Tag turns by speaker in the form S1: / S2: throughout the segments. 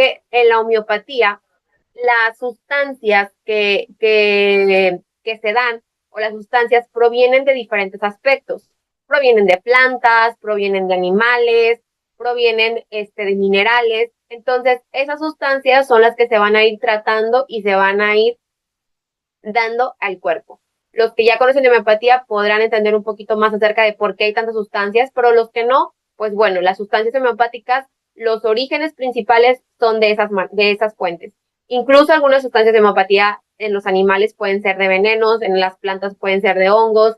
S1: que en la homeopatía las sustancias que se dan o las sustancias provienen de diferentes aspectos. Provienen de plantas, provienen de animales, provienen de minerales. Entonces, esas sustancias son las que se van a ir tratando y se van a ir dando al cuerpo. Los que ya conocen de homeopatía podrán entender un poquito más acerca de por qué hay tantas sustancias, pero los que no, pues bueno, las sustancias homeopáticas, los orígenes principales son de esas fuentes. Incluso algunas sustancias de homeopatía en los animales pueden ser de venenos, en las plantas pueden ser de hongos,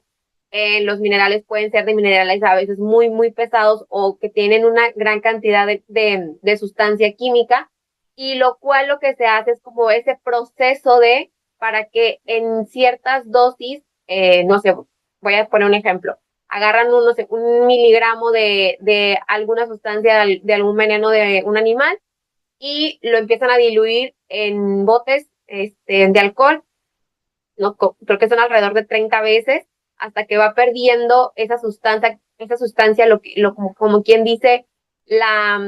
S1: en los minerales pueden ser de minerales a veces muy, muy pesados o que tienen una gran cantidad de sustancia química, y lo cual lo que se hace es como ese proceso de para que en ciertas dosis, no sé, voy a poner un ejemplo, agarran no sé, 1 miligramo de alguna sustancia, de algún veneno de un animal y lo empiezan a diluir en botes de alcohol, no, creo que son alrededor de 30 veces, hasta que va perdiendo esa sustancia como quien dice, la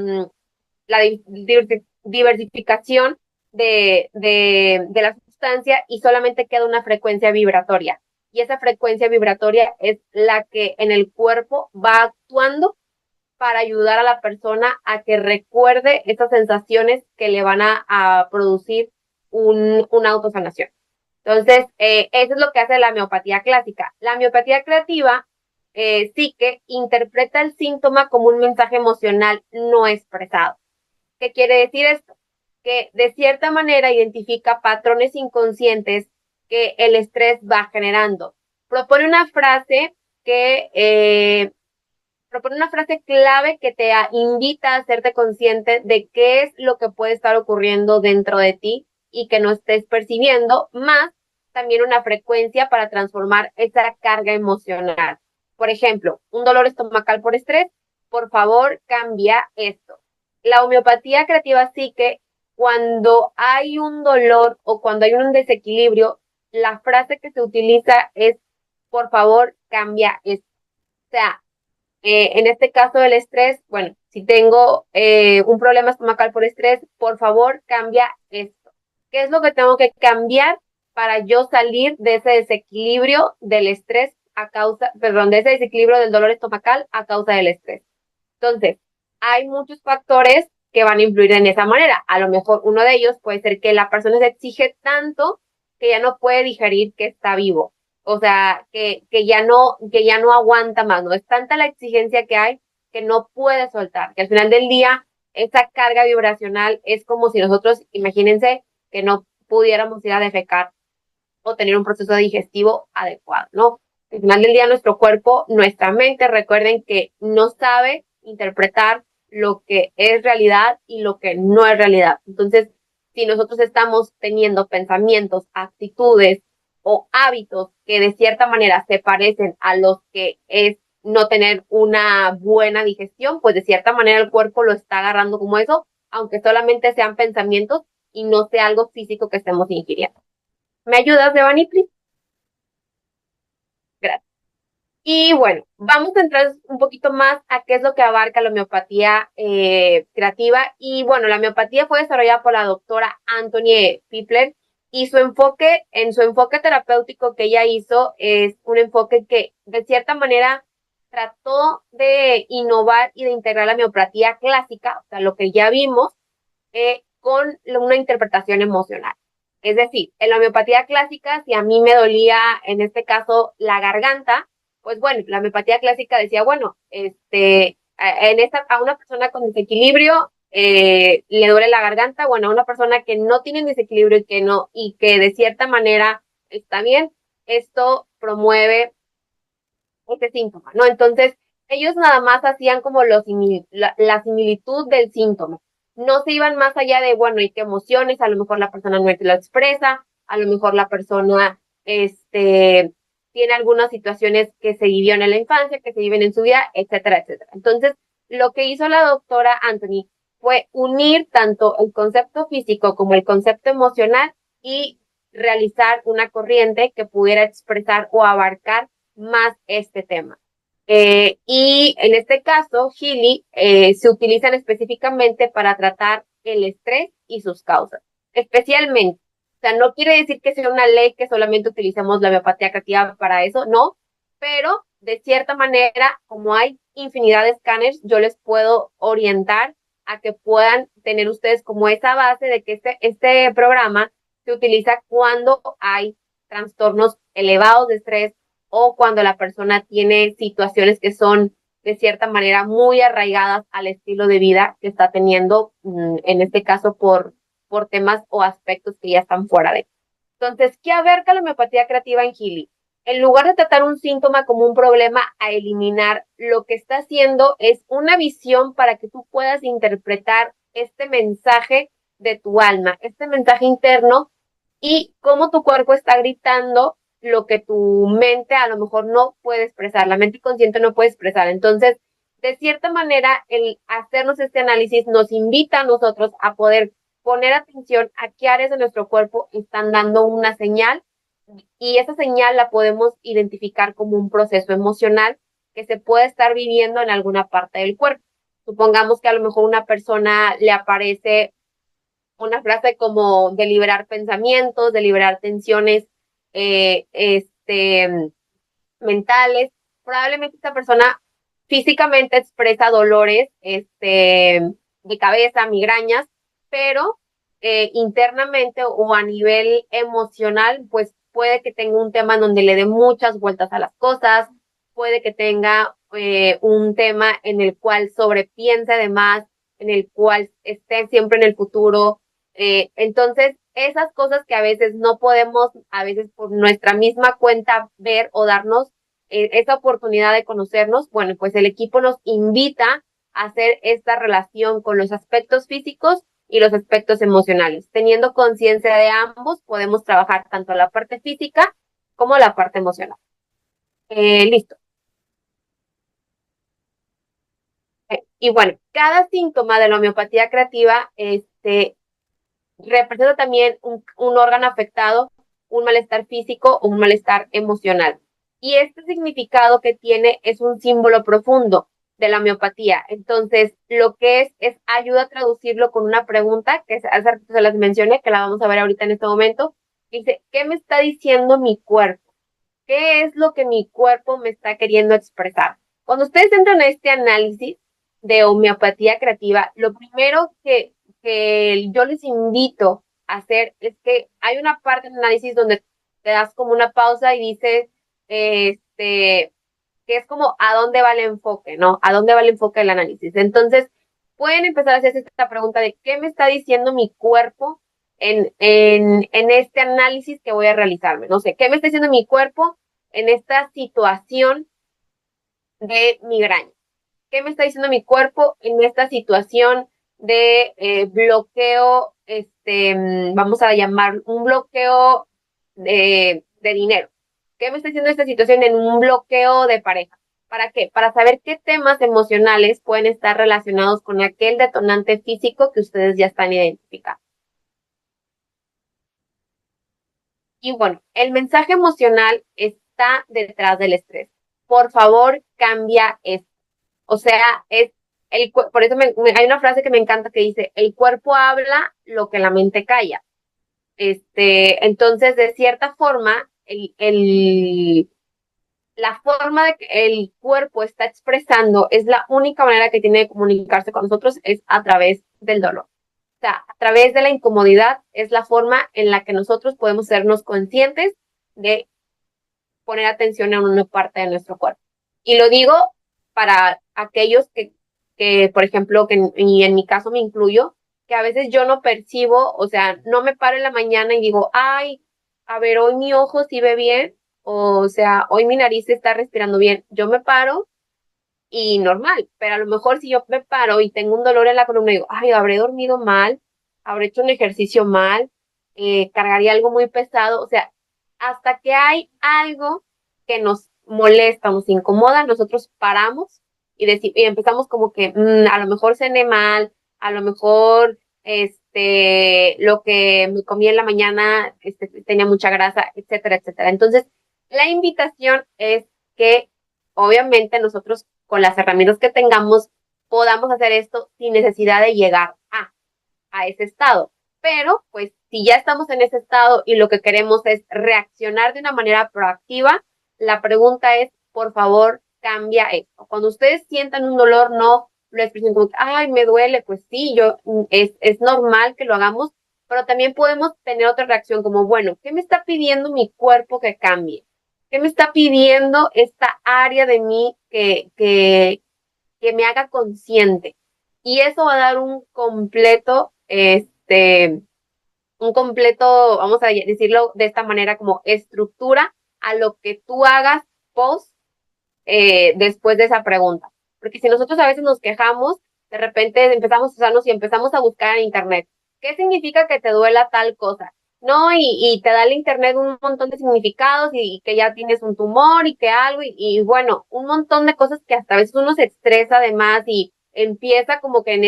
S1: diversificación de la sustancia y solamente queda una frecuencia vibratoria. Y esa frecuencia vibratoria es la que en el cuerpo va actuando para ayudar a la persona a que recuerde esas sensaciones que le van a producir una autosanación. Entonces, eso es lo que hace la homeopatía clásica. La homeopatía creativa sí que interpreta el síntoma como un mensaje emocional no expresado. ¿Qué quiere decir esto? Que de cierta manera identifica patrones inconscientes que el estrés va generando. Propone una frase clave que te invita a hacerte consciente de qué es lo que puede estar ocurriendo dentro de ti y que no estés percibiendo, más también una frecuencia para transformar esa carga emocional. Por ejemplo, un dolor estomacal por estrés, por favor, cambia esto. La homeopatía creativa sí que cuando hay un dolor o cuando hay un desequilibrio, la frase que se utiliza es, por favor, cambia esto. O sea, en este caso del estrés, bueno, si tengo un problema estomacal por estrés, por favor, cambia esto. ¿Qué es lo que tengo que cambiar para yo salir de ese desequilibrio del estrés de ese desequilibrio del dolor estomacal a causa del estrés? Entonces, hay muchos factores que van a influir en esa manera. A lo mejor uno de ellos puede ser que la persona se exige tanto que ya no puede digerir que está vivo. O sea, que ya no aguanta más, ¿no? Es tanta la exigencia que hay que no puede soltar, que al final del día esa carga vibracional es como si nosotros, imagínense, que no pudiéramos ir a defecar o tener un proceso digestivo adecuado, ¿no? Al final del día nuestro cuerpo, nuestra mente, recuerden que no sabe interpretar lo que es realidad y lo que no es realidad. Entonces, si nosotros estamos teniendo pensamientos, actitudes o hábitos que de cierta manera se parecen a los que es no tener una buena digestión, pues de cierta manera el cuerpo lo está agarrando como eso, aunque solamente sean pensamientos y no sea algo físico que estemos ingiriendo. ¿Me ayudas, Devani, please? Gracias. Y bueno, vamos a entrar un poquito más a qué es lo que abarca la homeopatía creativa. Y bueno, la homeopatía fue desarrollada por la doctora Antonie Pipler y en su enfoque terapéutico que ella hizo es un enfoque que de cierta manera trató de innovar y de integrar la homeopatía clásica, o sea, lo que ya vimos, con una interpretación emocional. Es decir, en la homeopatía clásica, si a mí me dolía, en este caso, la garganta, pues bueno, la homeopatía clásica decía, bueno, a una persona con desequilibrio le duele la garganta, bueno, a una persona que no tiene desequilibrio y que de cierta manera está bien, esto promueve este síntoma, ¿no? Entonces, ellos nada más hacían como la similitud del síntoma. No se iban más allá de, bueno, y qué emociones, a lo mejor la persona no lo expresa, a lo mejor la persona, tiene algunas situaciones que se vivieron en la infancia, que se viven en su vida, etcétera, etcétera. Entonces, lo que hizo la doctora Anthony fue unir tanto el concepto físico como el concepto emocional y realizar una corriente que pudiera expresar o abarcar más este tema. Y en este caso, Healy se utilizan específicamente para tratar el estrés y sus causas, especialmente. O sea, no quiere decir que sea una ley que solamente utilicemos la homeopatía creativa para eso, no, pero de cierta manera, como hay infinidad de escáneres, yo les puedo orientar a que puedan tener ustedes como esa base de que este programa se utiliza cuando hay trastornos elevados de estrés o cuando la persona tiene situaciones que son de cierta manera muy arraigadas al estilo de vida que está teniendo, en este caso por temas o aspectos que ya están fuera de. Entonces, ¿qué abarca la homeopatía creativa en Healy? En lugar de tratar un síntoma como un problema a eliminar, lo que está haciendo es una visión para que tú puedas interpretar este mensaje de tu alma, este mensaje interno y cómo tu cuerpo está gritando lo que tu mente a lo mejor no puede expresar, la mente consciente no puede expresar. Entonces, de cierta manera, el hacernos este análisis nos invita a nosotros a poder poner atención a qué áreas de nuestro cuerpo están dando una señal y esa señal la podemos identificar como un proceso emocional que se puede estar viviendo en alguna parte del cuerpo. Supongamos que a lo mejor una persona le aparece una frase como de liberar pensamientos, de liberar tensiones mentales. Probablemente esta persona físicamente expresa dolores de cabeza, migrañas, pero internamente o a nivel emocional, pues puede que tenga un tema en donde le dé muchas vueltas a las cosas, puede que tenga un tema en el cual sobrepiense de más, en el cual esté siempre en el futuro. Entonces, esas cosas que a veces no podemos, a veces por nuestra misma cuenta ver o darnos esa oportunidad de conocernos, bueno, pues el equipo nos invita a hacer esta relación con los aspectos físicos y los aspectos emocionales. Teniendo conciencia de ambos, podemos trabajar tanto la parte física como la parte emocional. Listo. Y bueno, cada síntoma de la homeopatía creativa, representa también un órgano afectado, un malestar físico o un malestar emocional. Y este significado que tiene es un símbolo profundo de la homeopatía. Entonces, lo que es ayuda a traducirlo con una pregunta, que hace rato se las mencioné, que la vamos a ver ahorita en este momento. Dice, ¿qué me está diciendo mi cuerpo? ¿Qué es lo que mi cuerpo me está queriendo expresar? Cuando ustedes entran a este análisis de homeopatía creativa, lo primero que yo les invito a hacer es que hay una parte del análisis donde te das como una pausa y dices, que es como a dónde va el enfoque, ¿no? ¿A dónde va el enfoque del análisis? Entonces, pueden empezar a hacerse esta pregunta de qué me está diciendo mi cuerpo en este análisis que voy a realizarme. No sé, ¿qué me está diciendo mi cuerpo en esta situación de migraña? ¿Qué me está diciendo mi cuerpo en esta situación de bloqueo, vamos a llamar un bloqueo de dinero? ¿Qué me está diciendo esta situación en un bloqueo de pareja? ¿Para qué? Para saber qué temas emocionales pueden estar relacionados con aquel detonante físico que ustedes ya están identificando. Y bueno, el mensaje emocional está detrás del estrés. Por favor, cambia esto. O sea, por eso hay una frase que me encanta que dice, el cuerpo habla lo que la mente calla. Entonces, de cierta forma, la forma de que el cuerpo está expresando es la única manera que tiene de comunicarse con nosotros es a través del dolor. O sea, a través de la incomodidad es la forma en la que nosotros podemos sernos conscientes de poner atención en una parte de nuestro cuerpo. Y lo digo para aquellos que por ejemplo, y en mi caso me incluyo, que a veces yo no percibo, o sea, no me paro en la mañana y digo, ay, a ver, hoy mi ojo sí ve bien, o sea, hoy mi nariz está respirando bien. Yo me paro y normal, pero a lo mejor si yo me paro y tengo un dolor en la columna, digo, ay, habré dormido mal, habré hecho un ejercicio mal, cargaría algo muy pesado, o sea, hasta que hay algo que nos molesta, nos incomoda, nosotros paramos y empezamos como que a lo mejor cené mal, a lo mejor lo que me comí en la mañana tenía mucha grasa, etcétera, etcétera. Entonces, la invitación es que obviamente nosotros con las herramientas que tengamos podamos hacer esto sin necesidad de llegar a ese estado. Pero, pues, si ya estamos en ese estado y lo que queremos es reaccionar de una manera proactiva, la pregunta es, por favor, cambia esto. Cuando ustedes sientan un dolor, no lo expresen como, ay, me duele, pues sí, es normal que lo hagamos, pero también podemos tener otra reacción como, bueno, ¿qué me está pidiendo mi cuerpo que cambie? ¿Qué me está pidiendo esta área de mí que me haga consciente? Y eso va a dar un completo, vamos a decirlo de esta manera, como estructura a lo que tú hagas post después de esa pregunta. Porque si nosotros a veces nos quejamos, de repente empezamos a usarnos y empezamos a buscar en internet. ¿Qué significa que te duela tal cosa? No, y te da el internet un montón de significados y que ya tienes un tumor y que algo, y bueno, un montón de cosas que hasta a veces uno se estresa además y empieza como que en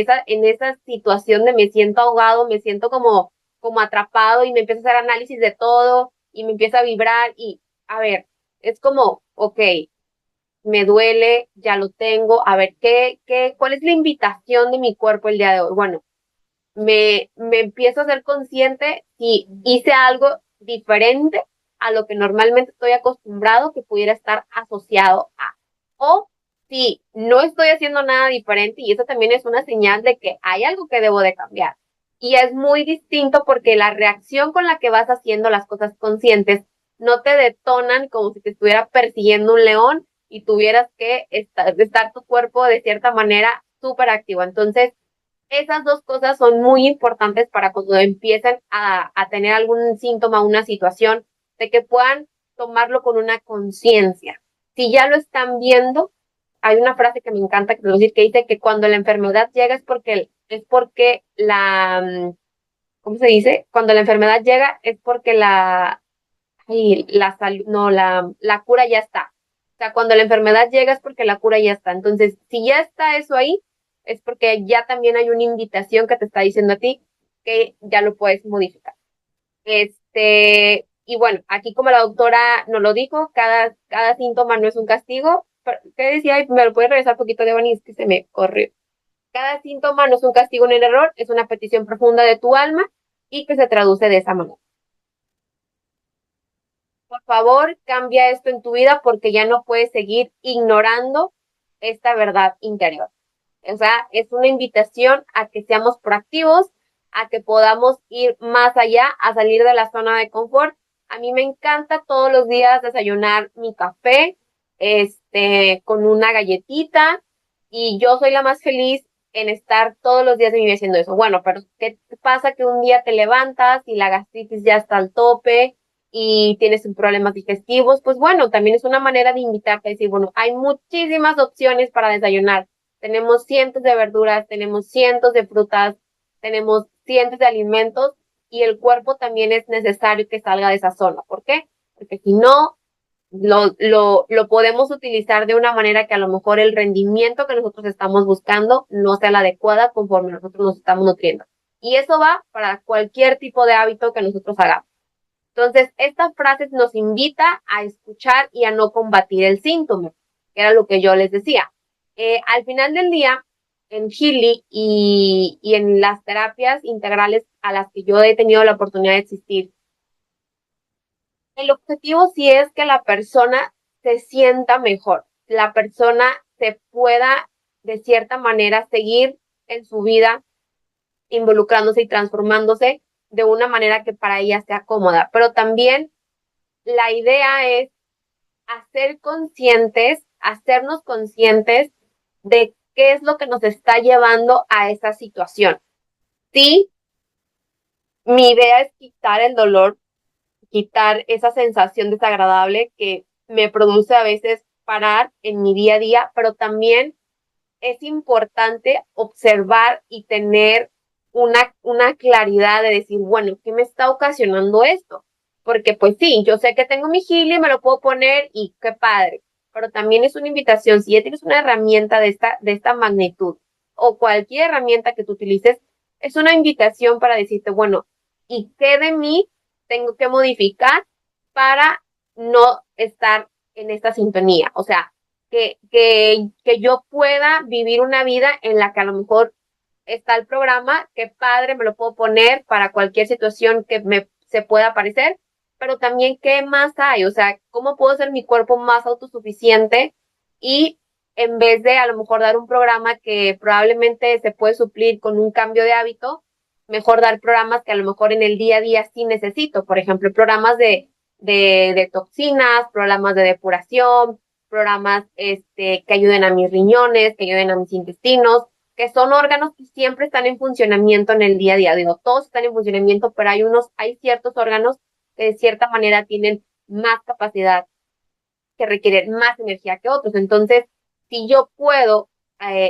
S1: esa situación de me siento ahogado, me siento como atrapado y me empieza a hacer análisis de todo y me empieza a vibrar y a ver, es como, ok, me duele, ya lo tengo, a ver, cuál es la invitación de mi cuerpo el día de hoy? Bueno, me empiezo a ser consciente si hice algo diferente a lo que normalmente estoy acostumbrado que pudiera estar asociado a. O si no estoy haciendo nada diferente y eso también es una señal de que hay algo que debo de cambiar. Y es muy distinto porque la reacción con la que vas haciendo las cosas conscientes no te detonan como si te estuviera persiguiendo un león y tuvieras que estar tu cuerpo de cierta manera súper activo. Entonces, esas dos cosas son muy importantes para cuando empiecen a tener algún síntoma, una situación, de que puedan tomarlo con una conciencia. Si ya lo están viendo, hay una frase que me encanta que decir que dice que cuando la enfermedad llega es porque ¿cómo se dice? Cuando la enfermedad llega es porque la salud, no, la cura ya está. O sea, cuando la enfermedad llega es porque la cura ya está. Entonces, si ya está eso ahí, es porque ya también hay una invitación que te está diciendo a ti que ya lo puedes modificar. Y bueno, aquí como la doctora nos lo dijo, cada síntoma no es un castigo. ¿Qué decía? Ay, ¿me lo puedes regresar un poquito, Devani? Es que se me corrió. Cada síntoma no es un castigo ni un error, es una petición profunda de tu alma y que se traduce de esa manera. Por favor, cambia esto en tu vida porque ya no puedes seguir ignorando esta verdad interior. O sea, es una invitación a que seamos proactivos, a que podamos ir más allá, a salir de la zona de confort. A mí me encanta todos los días desayunar mi café, con una galletita, y yo soy la más feliz en estar todos los días de mi vida haciendo eso. Bueno, pero ¿qué pasa que un día te levantas y la gastritis ya está al tope y tienes problemas digestivos? Pues bueno, también es una manera de invitarte a decir, bueno, hay muchísimas opciones para desayunar. Tenemos cientos de verduras, tenemos cientos de frutas, tenemos cientos de alimentos y el cuerpo también es necesario que salga de esa zona. ¿Por qué? Porque si no, lo podemos utilizar de una manera que a lo mejor el rendimiento que nosotros estamos buscando no sea la adecuada conforme nosotros nos estamos nutriendo. Y eso va para cualquier tipo de hábito que nosotros hagamos. Entonces, esta frase nos invita a escuchar y a no combatir el síntoma, que era lo que yo les decía. Al final del día, en Healy y en las terapias integrales a las que yo he tenido la oportunidad de asistir, el objetivo sí es que la persona se sienta mejor, la persona se pueda de cierta manera seguir en su vida involucrándose y transformándose de una manera que para ella sea cómoda. Pero también la idea es hacernos conscientes de qué es lo que nos está llevando a esa situación. Sí, mi idea es quitar el dolor, quitar esa sensación desagradable que me produce a veces parar en mi día a día, pero también es importante observar y tener una claridad de decir, bueno, ¿qué me está ocasionando esto? Porque pues sí, yo sé que tengo mi Healy, me lo puedo poner y qué padre, pero también es una invitación, si ya tienes una herramienta de esta magnitud o cualquier herramienta que tú utilices, es una invitación para decirte, bueno, ¿y qué de mí tengo que modificar para no estar en esta sintonía? O sea, que yo pueda vivir una vida en la que a lo mejor está el programa, qué padre, me lo puedo poner para cualquier situación que se pueda aparecer, pero también qué más hay, o sea, cómo puedo hacer mi cuerpo más autosuficiente y en vez de a lo mejor dar un programa que probablemente se puede suplir con un cambio de hábito, mejor dar programas que a lo mejor en el día a día sí necesito, por ejemplo, programas de toxinas, programas de depuración, programas que ayuden a mis riñones, que ayuden a mis intestinos, que son órganos que siempre están en funcionamiento en el día a día. Digo, todos están en funcionamiento, pero hay ciertos órganos que de cierta manera tienen más capacidad, que requieren más energía que otros. Entonces, si yo puedo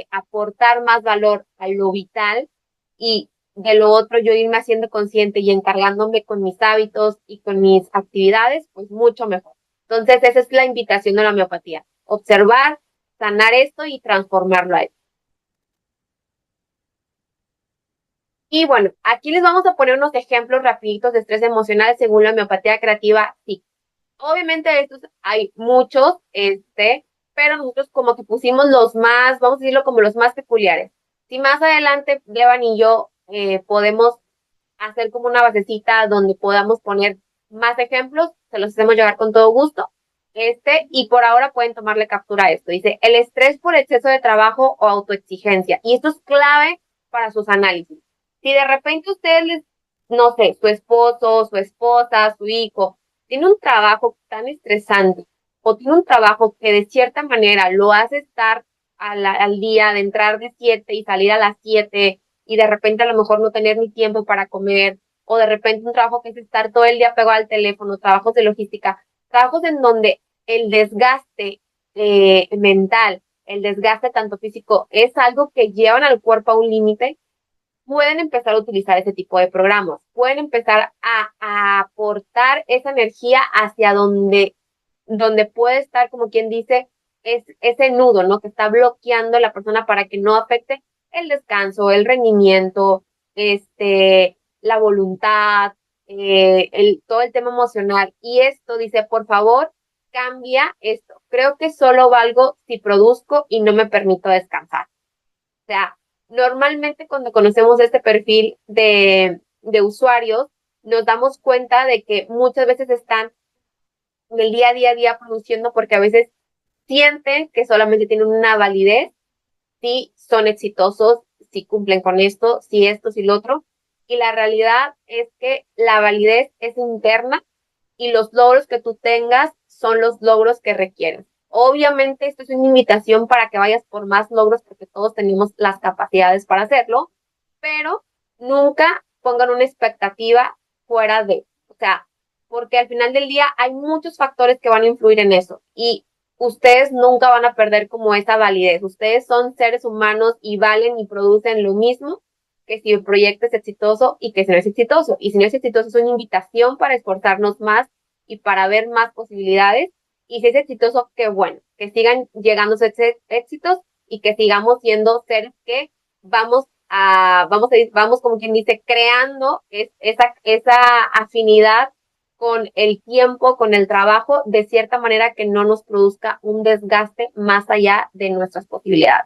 S1: aportar más valor a lo vital y de lo otro yo irme haciendo consciente y encargándome con mis hábitos y con mis actividades, pues mucho mejor. Entonces, esa es la invitación de la homeopatía. Observar, sanar esto y transformarlo a esto. Y bueno, aquí les vamos a poner unos ejemplos rapiditos de estrés emocional según la homeopatía creativa. Sí, obviamente de estos hay muchos, pero nosotros como que pusimos los más, vamos a decirlo como los más peculiares. Si más adelante Levan y yo podemos hacer como una basecita donde podamos poner más ejemplos, se los hacemos llegar con todo gusto. Y por ahora pueden tomarle captura a esto. Dice, el estrés por exceso de trabajo o autoexigencia. Y esto es clave para sus análisis. Si de repente ustedes no sé, su esposo, su esposa, su hijo, tiene un trabajo tan estresante o tiene un trabajo que de cierta manera lo hace estar al día, de entrar de 7 y salir a las 7 y de repente a lo mejor no tener ni tiempo para comer, o de repente un trabajo que es estar todo el día pegado al teléfono, trabajos de logística, trabajos en donde el desgaste mental, el desgaste tanto físico, es algo que llevan al cuerpo a un límite, pueden empezar a utilizar ese tipo de programas, pueden empezar a aportar esa energía hacia donde puede estar, como quien dice, es ese nudo, ¿no? Que está bloqueando a la persona para que no afecte el descanso, el rendimiento, la voluntad, todo el tema emocional. Y esto dice, por favor, cambia esto. Creo que solo valgo si produzco y no me permito descansar. O sea, normalmente cuando conocemos este perfil de usuarios, nos damos cuenta de que muchas veces están en el día a día produciendo porque a veces sienten que solamente tienen una validez si son exitosos, si cumplen con esto, si lo otro. Y la realidad es que la validez es interna y los logros que tú tengas son los logros que requieres. Obviamente esto es una invitación para que vayas por más logros porque todos tenemos las capacidades para hacerlo, pero nunca pongan una expectativa fuera de, o sea, porque al final del día hay muchos factores que van a influir en eso y ustedes nunca van a perder como esa validez. Ustedes son seres humanos y valen y producen lo mismo que si el proyecto es exitoso y que si no es exitoso. Y si no es exitoso es una invitación para esforzarnos más y para ver más posibilidades. Y si es exitoso, qué bueno, que sigan llegando esos éxitos y que sigamos siendo seres que vamos como quien dice, creando esa afinidad con el tiempo, con el trabajo, de cierta manera que no nos produzca un desgaste más allá de nuestras posibilidades.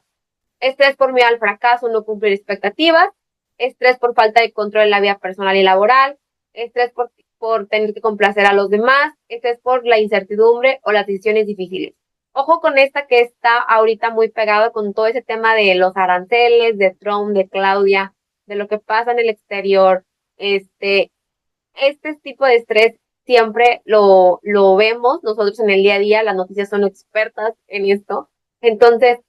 S1: Estrés por miedo al fracaso, no cumplir expectativas, estrés por falta de control en la vida personal y laboral, estrés por tener que complacer a los demás, estrés por la incertidumbre o las decisiones difíciles. Ojo con esta que está ahorita muy pegado con todo ese tema de los aranceles, de Trump, de Claudia, de lo que pasa en el exterior. Este tipo de estrés siempre lo vemos nosotros en el día a día, las noticias son expertas en esto. Entonces,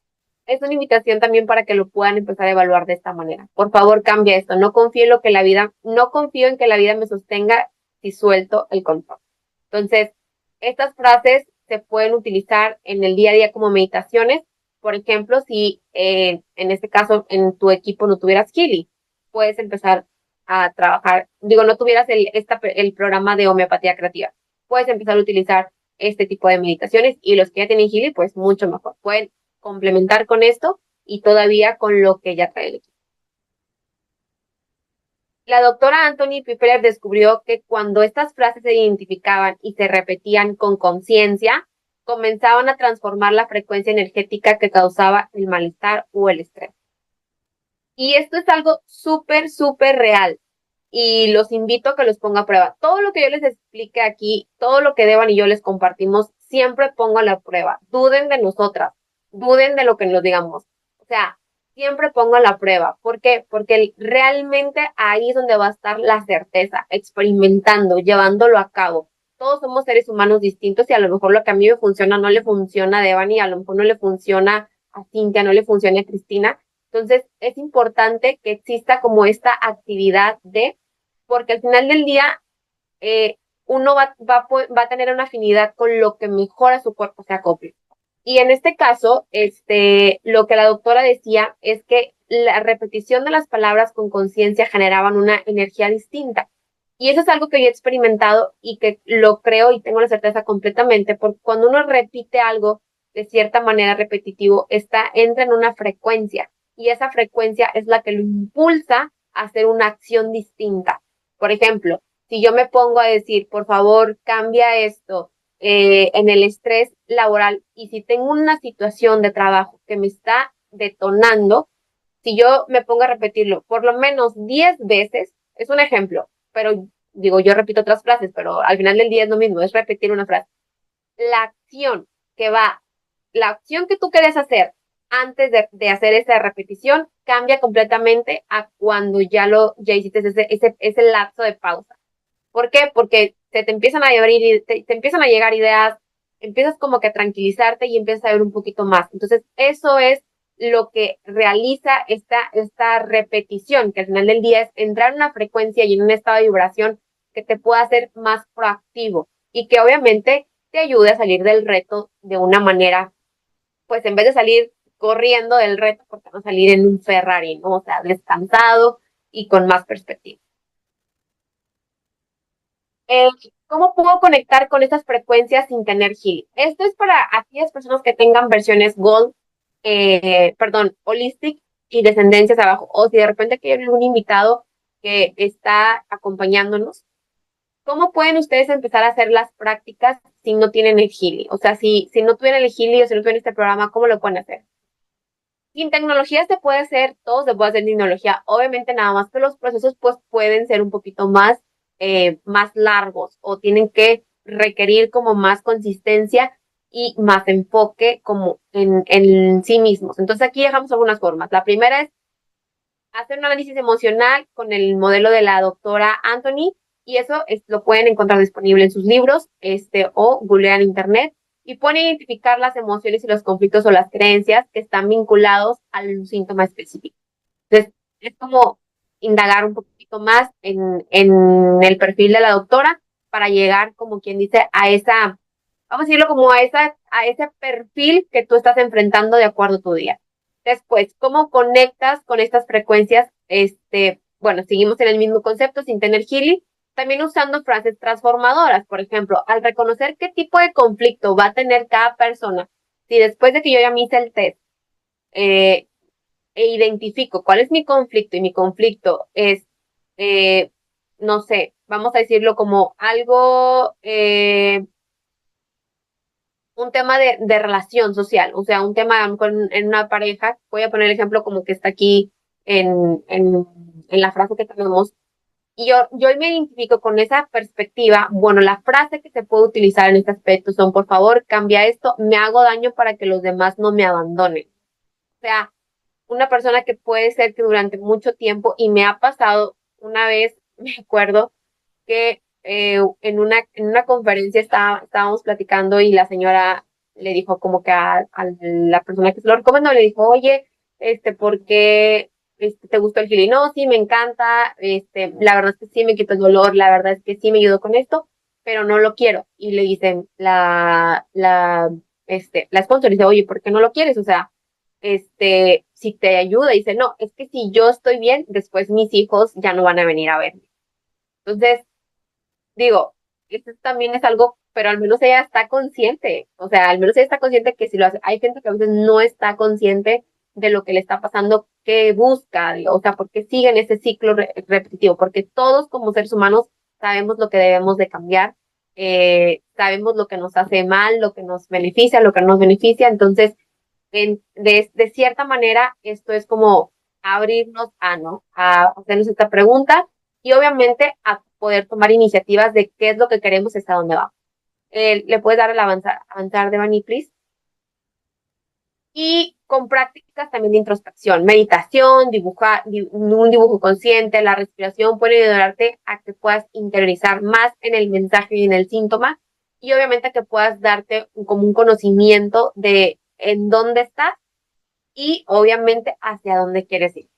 S1: es una invitación también para que lo puedan empezar a evaluar de esta manera. Por favor, cambia esto. No confío en que la vida me sostenga si suelto el control. Entonces, estas frases se pueden utilizar en el día a día como meditaciones. Por ejemplo, si en este caso en tu equipo no tuvieras Healy, puedes empezar a trabajar, digo, no tuvieras el programa de homeopatía creativa, puedes empezar a utilizar este tipo de meditaciones y los que ya tienen Healy, pues mucho mejor. Pueden complementar con esto y todavía con lo que ya trae el equipo. La doctora Anthony Pipeler descubrió que cuando estas frases se identificaban y se repetían con conciencia, comenzaban a transformar la frecuencia energética que causaba el malestar o el estrés. Y esto es algo súper, súper real. Y los invito a que los ponga a prueba. Todo lo que yo les explique aquí, todo lo que Deban y yo les compartimos, siempre pongo a la prueba. Duden de nosotras, duden de lo que nos digamos. O sea, siempre pongo a la prueba. ¿Por qué? Porque realmente ahí es donde va a estar la certeza, experimentando, llevándolo a cabo. Todos somos seres humanos distintos y a lo mejor lo que a mí me funciona no le funciona a Devan y a lo mejor no le funciona a Cintia, no le funciona a Cristina. Entonces, es importante que exista como esta actividad de, porque al final del día, uno va a tener una afinidad con lo que mejor a su cuerpo se acople. Y en este caso, lo que la doctora decía es que la repetición de las palabras con conciencia generaban una energía distinta. Y eso es algo que yo he experimentado y que lo creo y tengo la certeza completamente, porque cuando uno repite algo de cierta manera repetitivo, entra en una frecuencia y esa frecuencia es la que lo impulsa a hacer una acción distinta. Por ejemplo, si yo me pongo a decir, por favor, cambia esto en el estrés laboral y si tengo una situación de trabajo que me está detonando, si yo me pongo a repetirlo por lo menos 10 veces, es un ejemplo, pero digo, yo repito otras frases, pero al final del día es lo mismo, es repetir una frase. La acción que va, la acción que tú quieres hacer antes de hacer esa repetición cambia completamente a cuando ya hiciste ese lapso de pausa. ¿Por qué? Porque se te empiezan a abrir, te empiezan a llegar ideas, empiezas como que a tranquilizarte y empiezas a ver un poquito más. Entonces, eso es lo que realiza esta repetición, que al final del día es entrar en una frecuencia y en un estado de vibración que te pueda hacer más proactivo y que obviamente te ayude a salir del reto de una manera, pues en vez de salir corriendo del reto, porque no salir en un Ferrari, ¿no? O sea, descansado y con más perspectiva. Eh, ¿Cómo puedo conectar con estas frecuencias sin tener healing? Esto es para aquellas personas que tengan versiones Gold, perdón, Holistic y descendencias abajo. O si de repente hay algún invitado que está acompañándonos, ¿cómo pueden ustedes empezar a hacer las prácticas si no tienen el healing? O sea, si no tuvieran el healing o si no tuvieran este programa, ¿cómo lo pueden hacer? Sin tecnología se puede hacer, todo se puede hacer sin tecnología. Obviamente nada más que los procesos pues pueden ser un poquito más largos o tienen que requerir como más consistencia y más enfoque como en sí mismos. Entonces aquí dejamos algunas formas. La primera es hacer un análisis emocional con el modelo de la doctora Anthony y eso lo pueden encontrar disponible en sus libros o googlear en internet y pueden identificar las emociones y los conflictos o las creencias que están vinculados al síntoma específico. Entonces, es como indagar un poquito más en el perfil de la doctora para llegar, como quien dice, a esa, vamos a decirlo como a ese perfil que tú estás enfrentando de acuerdo a tu día. Después, ¿cómo conectas con estas frecuencias? Bueno, seguimos en el mismo concepto sin tener healing, también usando frases transformadoras. Por ejemplo, al reconocer qué tipo de conflicto va a tener cada persona, si después de que yo ya me hice el test, eh, e identifico cuál es mi conflicto y mi conflicto es, eh, no sé, vamos a decirlo como algo, un tema de relación social, o sea, un tema en una pareja, voy a poner el ejemplo como que está aquí en la frase que tenemos, y yo me identifico con esa perspectiva, bueno, la frase que se puede utilizar en este aspecto son, por favor, cambia esto, me hago daño para que los demás no me abandonen. O sea, una persona que puede ser que durante mucho tiempo, y me ha pasado una vez, me acuerdo que en una conferencia estábamos platicando y la señora le dijo como que a la persona que se lo recomendó, le dijo, oye, ¿por qué te gustó el healing? No, sí, me encanta, la verdad es que sí me quitó el dolor, la verdad es que sí me ayudó con esto, pero no lo quiero. Y le dicen, la sponsor dice, oye, ¿por qué no lo quieres? O sea, si te ayuda, dice, no, es que si yo estoy bien, después mis hijos ya no van a venir a verme. Entonces, digo, esto también es algo, pero al menos ella está consciente, o sea, al menos ella está consciente que si lo hace, hay gente que a veces no está consciente de lo que le está pasando, que busca, o sea, porque sigue en ese ciclo repetitivo, porque todos como seres humanos sabemos lo que debemos de cambiar, sabemos lo que nos hace mal, lo que nos beneficia, lo que no nos beneficia, entonces, de cierta manera, esto es como abrirnos a, ¿no? A hacernos esta pregunta y obviamente a poder tomar iniciativas de qué es lo que queremos y hasta dónde va. ¿Le puedes dar el avanzar de Bani, please? Y con prácticas también de introspección, meditación, dibujar, un dibujo consciente, la respiración puede ayudarte a que puedas interiorizar más en el mensaje y en el síntoma y obviamente a que puedas darte como un conocimiento de en dónde estás y obviamente hacia dónde quieres ir.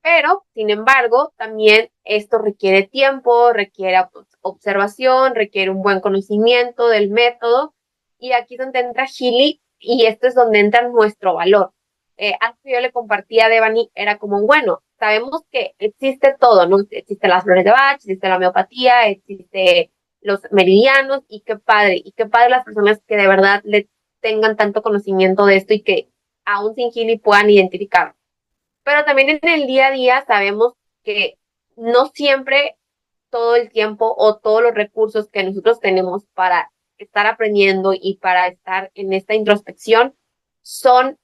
S1: Pero, sin embargo, también esto requiere tiempo, requiere observación, requiere un buen conocimiento del método. Y aquí es donde entra Healy y esto es donde entra nuestro valor. Algo que yo le compartía a Devani era como, bueno, sabemos que existe todo, ¿no? Existen las flores de Bach, existe la homeopatía, existe los meridianos y qué padre las personas que de verdad le tengan tanto conocimiento de esto y que aún sin Healy puedan identificarlo. Pero también en el día a día sabemos que no siempre todo el tiempo o todos los recursos que nosotros tenemos para estar aprendiendo y para estar en esta introspección son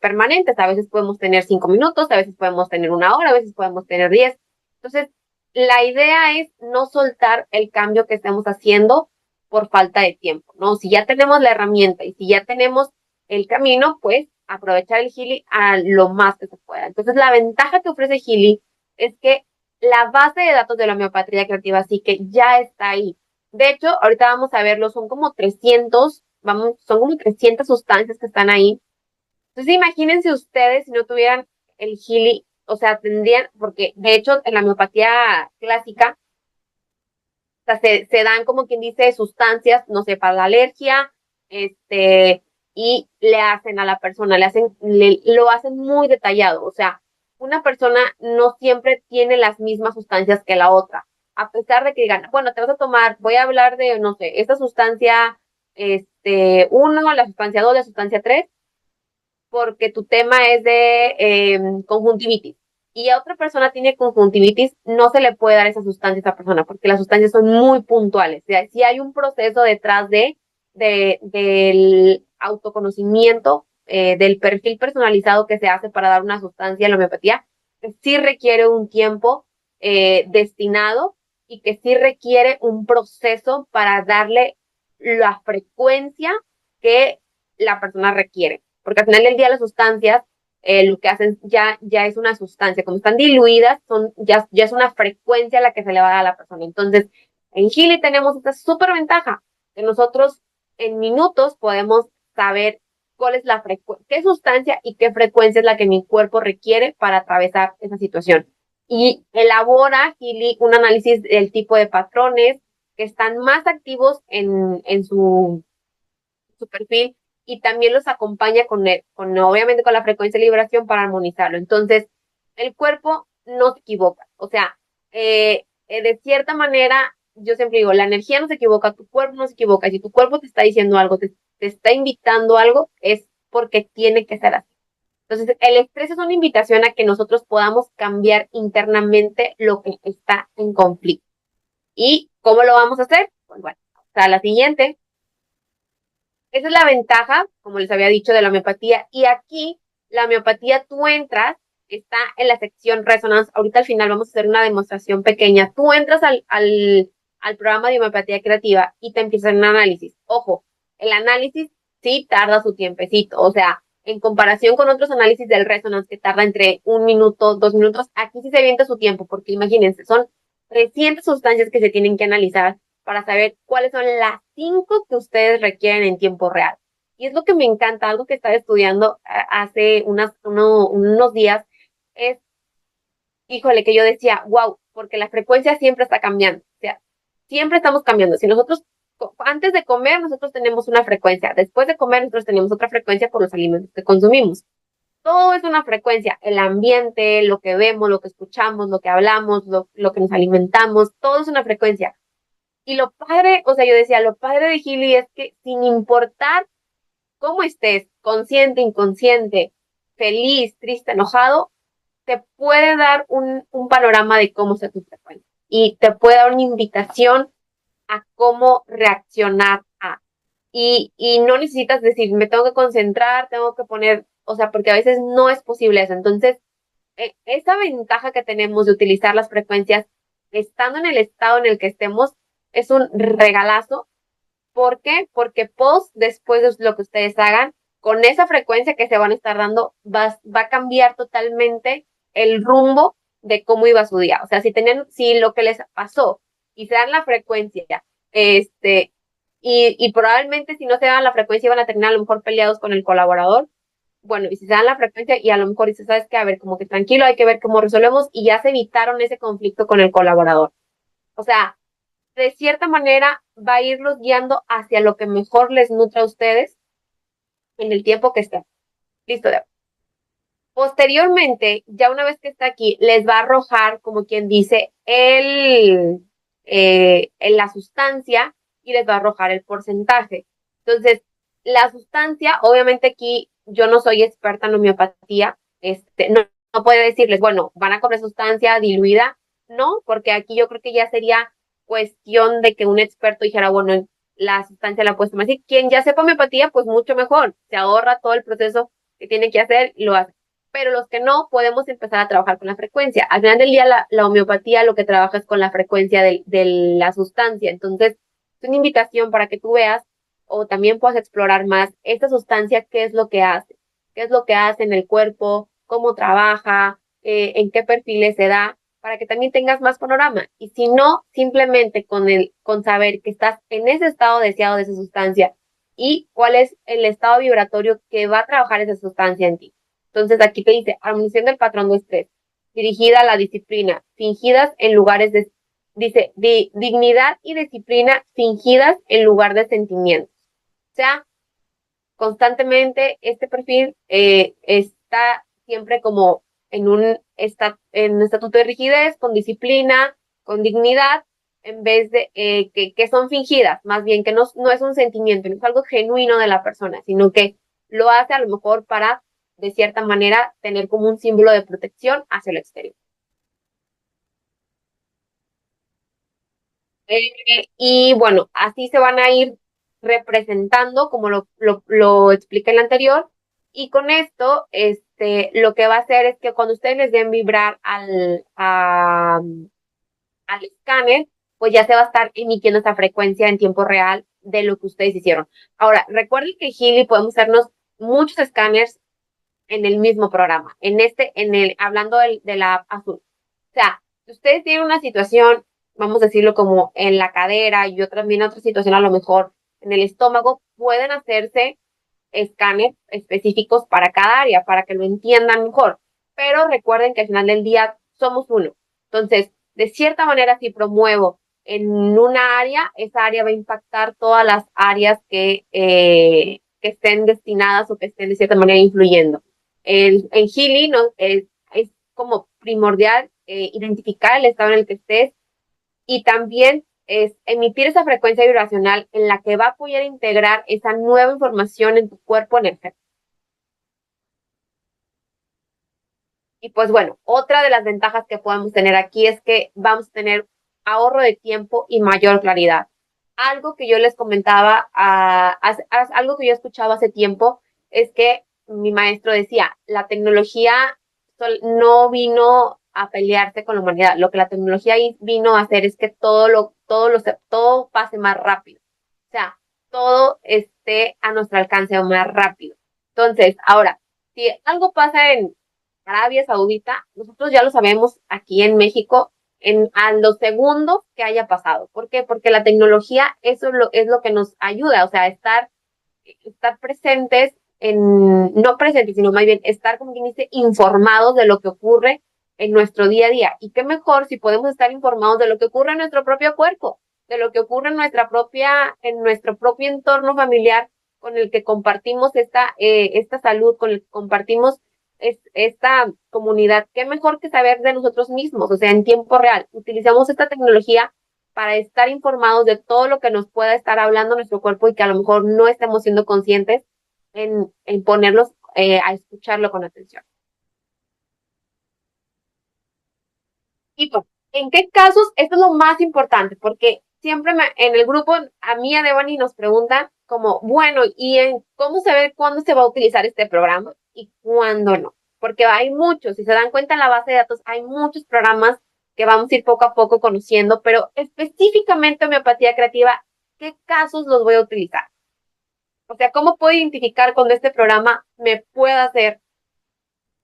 S1: permanentes. A veces podemos tener 5 minutos, a veces podemos tener 1 hora, a veces podemos tener 10. Entonces, la idea es no soltar el cambio que estemos haciendo por falta de tiempo, ¿no? Si ya tenemos la herramienta y si ya tenemos el camino, pues aprovechar el Healy a lo más que se pueda. Entonces, la ventaja que ofrece Healy es que la base de datos de la homeopatía creativa sí que ya está ahí. De hecho, ahorita vamos a verlo, son como 300, son como 300 sustancias que están ahí. Entonces, imagínense ustedes si no tuvieran el Healy, o sea, tendrían, porque de hecho en la homeopatía clásica, o sea, se dan como quien dice sustancias, no sé, para la alergia, y le hacen a la persona, lo hacen muy detallado. O sea, una persona no siempre tiene las mismas sustancias que la otra. A pesar de que digan, bueno, te vas a tomar, voy a hablar de, no sé, esta sustancia, 1, la sustancia 2, la sustancia 3, porque tu tema es de conjuntivitis y a otra persona tiene conjuntivitis, no se le puede dar esa sustancia a esa persona porque las sustancias son muy puntuales. O sea, si hay un proceso detrás del autoconocimiento, del perfil personalizado que se hace para dar una sustancia en la homeopatía, que sí requiere un tiempo destinado y que sí requiere un proceso para darle la frecuencia que la persona requiere. Porque al final del día las sustancias lo que hacen ya es una sustancia, como están diluidas, ya es una frecuencia a la que se le va a dar a la persona. Entonces, en Healy tenemos esta súper ventaja, que nosotros en minutos podemos saber cuál es la frecuencia, qué sustancia y qué frecuencia es la que mi cuerpo requiere para atravesar esa situación. Y elabora Healy un análisis del tipo de patrones que están más activos en su perfil y también los acompaña obviamente con la frecuencia de liberación para armonizarlo. Entonces, el cuerpo no se equivoca. O sea, de cierta manera, yo siempre digo, la energía no se equivoca, tu cuerpo no se equivoca. Si tu cuerpo te está diciendo algo, te está invitando algo, es porque tiene que ser así. Entonces, el estrés es una invitación a que nosotros podamos cambiar internamente lo que está en conflicto. ¿Y cómo lo vamos a hacer? Pues bueno, hasta la siguiente. Esa es la ventaja, como les había dicho, de la homeopatía. Y aquí, la homeopatía, tú entras, está en la sección Resonance. Ahorita al final vamos a hacer una demostración pequeña. Tú entras al programa de homeopatía creativa y te empiezan un análisis. Ojo, el análisis sí tarda su tiempecito. O sea, en comparación con otros análisis del Resonance que tarda entre 1 minuto, 2 minutos, aquí sí se avienta su tiempo, porque imagínense, son 300 sustancias que se tienen que analizar para saber cuáles son las 5 que ustedes requieren en tiempo real. Y es lo que me encanta, algo que estaba estudiando hace unos días, es, híjole, que yo decía, wow, porque la frecuencia siempre está cambiando. O sea, siempre estamos cambiando. Si nosotros, antes de comer, nosotros tenemos una frecuencia. Después de comer, nosotros tenemos otra frecuencia por los alimentos que consumimos. Todo es una frecuencia. El ambiente, lo que vemos, lo que escuchamos, lo que hablamos, lo que nos alimentamos, todo es una frecuencia. Y lo padre, o sea, yo decía, lo padre de Healy es que sin importar cómo estés, consciente, inconsciente, feliz, triste, enojado, te puede dar un panorama de cómo está tu frecuencia. Y te puede dar una invitación a cómo reaccionar a. Y no necesitas decir, me tengo que concentrar, tengo que poner o sea, porque a veces no es posible eso. Entonces, esa ventaja que tenemos de utilizar las frecuencias estando en el estado en el que estemos es un regalazo. ¿Por qué? Porque post, después de lo que ustedes hagan, con esa frecuencia que se van a estar dando, va a cambiar totalmente el rumbo de cómo iba su día. O sea, si lo que les pasó y se dan la frecuencia, y probablemente si no se dan la frecuencia iban a terminar a lo mejor peleados con el colaborador. Bueno, y si se dan la frecuencia y a lo mejor dices, ¿sabes qué? A ver, como que tranquilo, hay que ver cómo resolvemos y ya se evitaron ese conflicto con el colaborador. O sea, de cierta manera va a irlos guiando hacia lo que mejor les nutra a ustedes en el tiempo que estén. Listo. Posteriormente, ya una vez que está aquí, les va a arrojar, como quien dice, la sustancia y les va a arrojar el porcentaje. Entonces, la sustancia, obviamente aquí yo no soy experta en homeopatía, no puedo decirles, bueno, van a comer sustancia diluida, no, porque aquí yo creo que ya sería cuestión de que un experto dijera, bueno, la sustancia la puedes tomar así. Quien ya sepa homeopatía, pues mucho mejor, se ahorra todo el proceso que tiene que hacer y lo hace. Pero los que no, podemos empezar a trabajar con la frecuencia. Al final del día, la homeopatía lo que trabaja es con la frecuencia de la sustancia. Entonces, es una invitación para que tú veas o también puedas explorar más esta sustancia, qué es lo que hace en el cuerpo, cómo trabaja, en qué perfiles se da, para que también tengas más panorama. Y si no, simplemente con saber que estás en ese estado deseado de esa sustancia y cuál es el estado vibratorio que va a trabajar esa sustancia en ti. Entonces aquí te dice, armonización del patrón de estrés, dirigida a la disciplina, fingidas en lugares de, dice, dignidad y disciplina fingidas en lugar de sentimientos. O sea, constantemente este perfil está siempre como en un estatuto de rigidez, con disciplina, con dignidad, en vez de que son fingidas, más bien que no es un sentimiento, no es algo genuino de la persona, sino que lo hace a lo mejor para, de cierta manera, tener como un símbolo de protección hacia el exterior. Y bueno, así se van a ir representando, como lo expliqué en el anterior, y con esto, lo que va a hacer es que cuando ustedes les den vibrar al escáner, pues ya se va a estar emitiendo esa frecuencia en tiempo real de lo que ustedes hicieron. Ahora, recuerden que Healy podemos hacernos muchos escáneres en el mismo programa, hablando de la app azul. O sea, si ustedes tienen una situación, vamos a decirlo como en la cadera y también otra situación a lo mejor en el estómago, pueden hacerse escáneres específicos para cada área, para que lo entiendan mejor. Pero recuerden que al final del día somos uno. Entonces, de cierta manera, si promuevo en una área, esa área va a impactar todas las áreas que estén destinadas o que estén de cierta manera influyendo. En Healy es como primordial identificar el estado en el que estés y también es emitir esa frecuencia vibracional en la que va a apoyar a integrar esa nueva información en tu cuerpo energético. Y pues bueno, otra de las ventajas que podemos tener aquí es que vamos a tener ahorro de tiempo y mayor claridad. Algo que yo les comentaba, algo que yo escuchaba hace tiempo, es que mi maestro decía, la tecnología no vino a pelearse con la humanidad. Lo que la tecnología vino a hacer es que todo pase más rápido. O sea, todo esté a nuestro alcance más rápido. Entonces, ahora, si algo pasa en Arabia Saudita, nosotros ya lo sabemos aquí en México a los segundos que haya pasado. ¿Por qué? Porque la tecnología, eso es lo que nos ayuda, o sea, estar presentes no presentes, sino más bien estar, como quien dice, informados de lo que ocurre en nuestro día a día. Y qué mejor si podemos estar informados de lo que ocurre en nuestro propio cuerpo, de lo que ocurre en nuestro propio entorno familiar con el que compartimos esta salud, con el que compartimos esta comunidad. Qué mejor que saber de nosotros mismos, o sea, en tiempo real. Utilizamos esta tecnología para estar informados de todo lo que nos pueda estar hablando nuestro cuerpo y que a lo mejor no estemos siendo conscientes en ponerlos a escucharlo con atención. Y pues, ¿en qué casos? Esto es lo más importante, porque siempre en el grupo, a mí, a Devani, nos preguntan como, bueno, ¿y cómo se ve cuándo se va a utilizar este programa? y cuándo no. Porque hay muchos, si se dan cuenta en la base de datos, hay muchos programas que vamos a ir poco a poco conociendo, pero específicamente homeopatía creativa, ¿qué casos los voy a utilizar? O sea, ¿cómo puedo identificar cuando este programa me pueda hacer,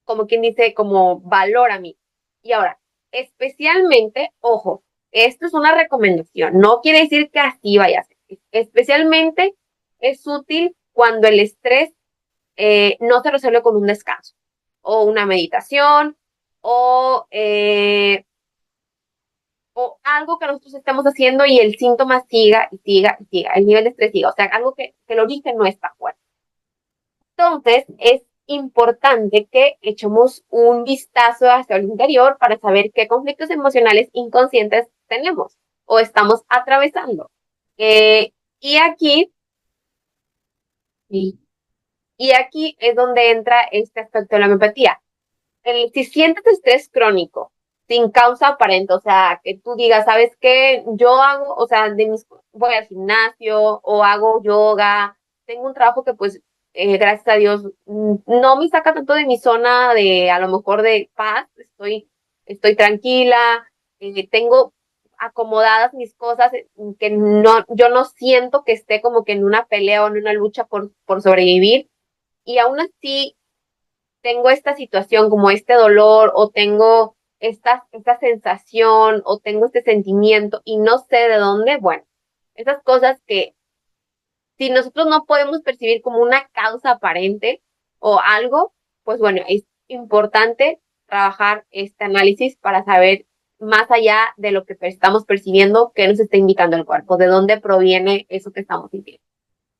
S1: como quien dice, como valor a mí? Y ahora, especialmente, ojo, esto es una recomendación, no quiere decir que así vaya a ser. Especialmente es útil cuando el estrés no se resuelve con un descanso o una meditación o, o algo que nosotros estemos haciendo y el síntoma siga y siga y siga, el nivel de estrés siga, o sea, algo que el origen no está fuerte. Entonces, es importante que echemos un vistazo hacia el interior para saber qué conflictos emocionales inconscientes tenemos o estamos atravesando. Eh, y aquí, y, y aquí es donde entra este aspecto de la empatía. Si sientes estrés crónico, sin causa aparente, o sea, que tú digas, ¿sabes qué? Yo hago, o sea, voy al gimnasio o hago yoga, tengo un trabajo que pues, gracias a Dios, no me saca tanto de mi zona de, a lo mejor de paz, estoy tranquila, tengo acomodadas mis cosas, que no, yo no siento que esté como que en una pelea o en una lucha por sobrevivir, y aún así tengo esta situación, como este dolor, o tengo esta sensación, o tengo este sentimiento y no sé de dónde, bueno, esas cosas que si nosotros no podemos percibir como una causa aparente o algo, pues bueno, es importante trabajar este análisis para saber más allá de lo que estamos percibiendo, qué nos está indicando el cuerpo, de dónde proviene eso que estamos sintiendo.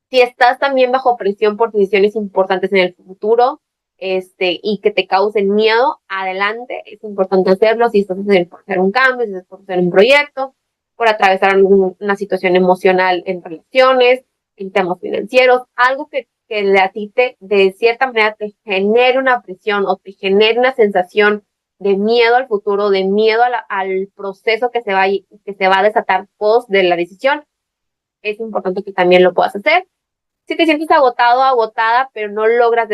S1: Si estás también bajo presión por decisiones importantes en el futuro, y que te causen miedo, adelante, es importante hacerlo. Si estás por hacer un cambio, si estás por hacer un proyecto, por atravesar una situación emocional en relaciones, en temas financieros, algo que a ti de cierta manera te genere una presión o te genere una sensación de miedo al futuro, de miedo al proceso que se va a desatar post de la decisión, es importante que también lo puedas hacer. Si te sientes agotado o agotada, pero no logras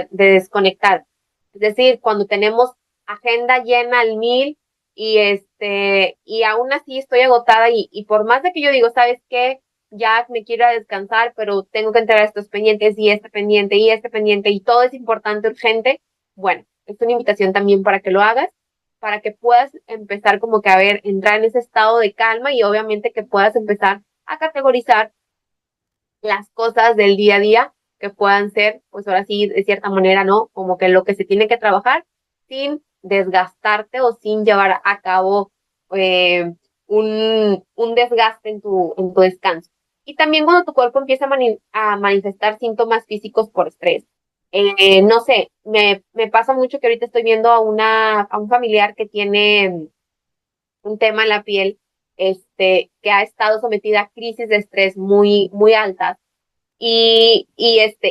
S1: desconectar. Es decir, cuando tenemos agenda llena al 1000 y aún así estoy agotada y por más de que yo digo, ¿sabes qué? Ya me quiero descansar, pero tengo que entregar estos pendientes y este pendiente y este pendiente y todo es importante, urgente. Bueno, es una invitación también para que lo hagas, para que puedas empezar como que a ver, entrar en ese estado de calma y obviamente que puedas empezar a categorizar las cosas del día a día que puedan ser, pues ahora sí, de cierta manera, ¿no? Como que lo que se tiene que trabajar sin desgastarte o sin llevar a cabo un desgaste en tu descanso. Y también cuando tu cuerpo empieza a manifestar síntomas físicos por estrés. No sé, me pasa mucho que ahorita estoy viendo a un familiar que tiene un tema en la piel, que ha estado sometida a crisis de estrés muy, muy altas y